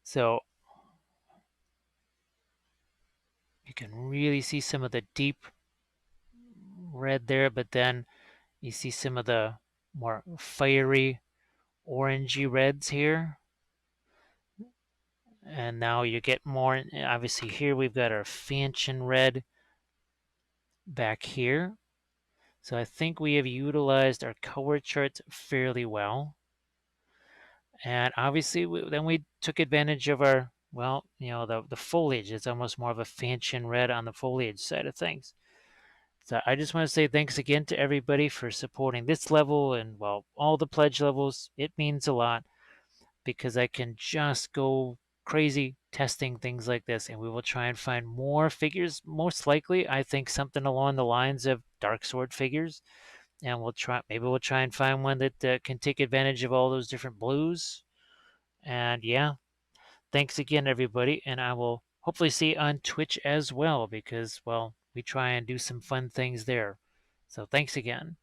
So you can really see some of the deep red there, but then you see some of the more fiery orangey reds here. And now you get more, obviously here we've got our fanchon red back here. So I think we have utilized our color charts fairly well. And obviously then we took advantage of our, well, you know, the foliage. It's almost more of a fanchon red on the foliage side of things. So I just want to say thanks again to everybody for supporting this level and, well, all the pledge levels. It means a lot because I can just go crazy testing things like this, and we will try and find more figures. Most likely, I think something along the lines of Dark Sword figures, and maybe we'll try and find one that can take advantage of all those different blues. And yeah, thanks again, everybody, and I will hopefully see you on Twitch as well because, well, we try and do some fun things there. So thanks again.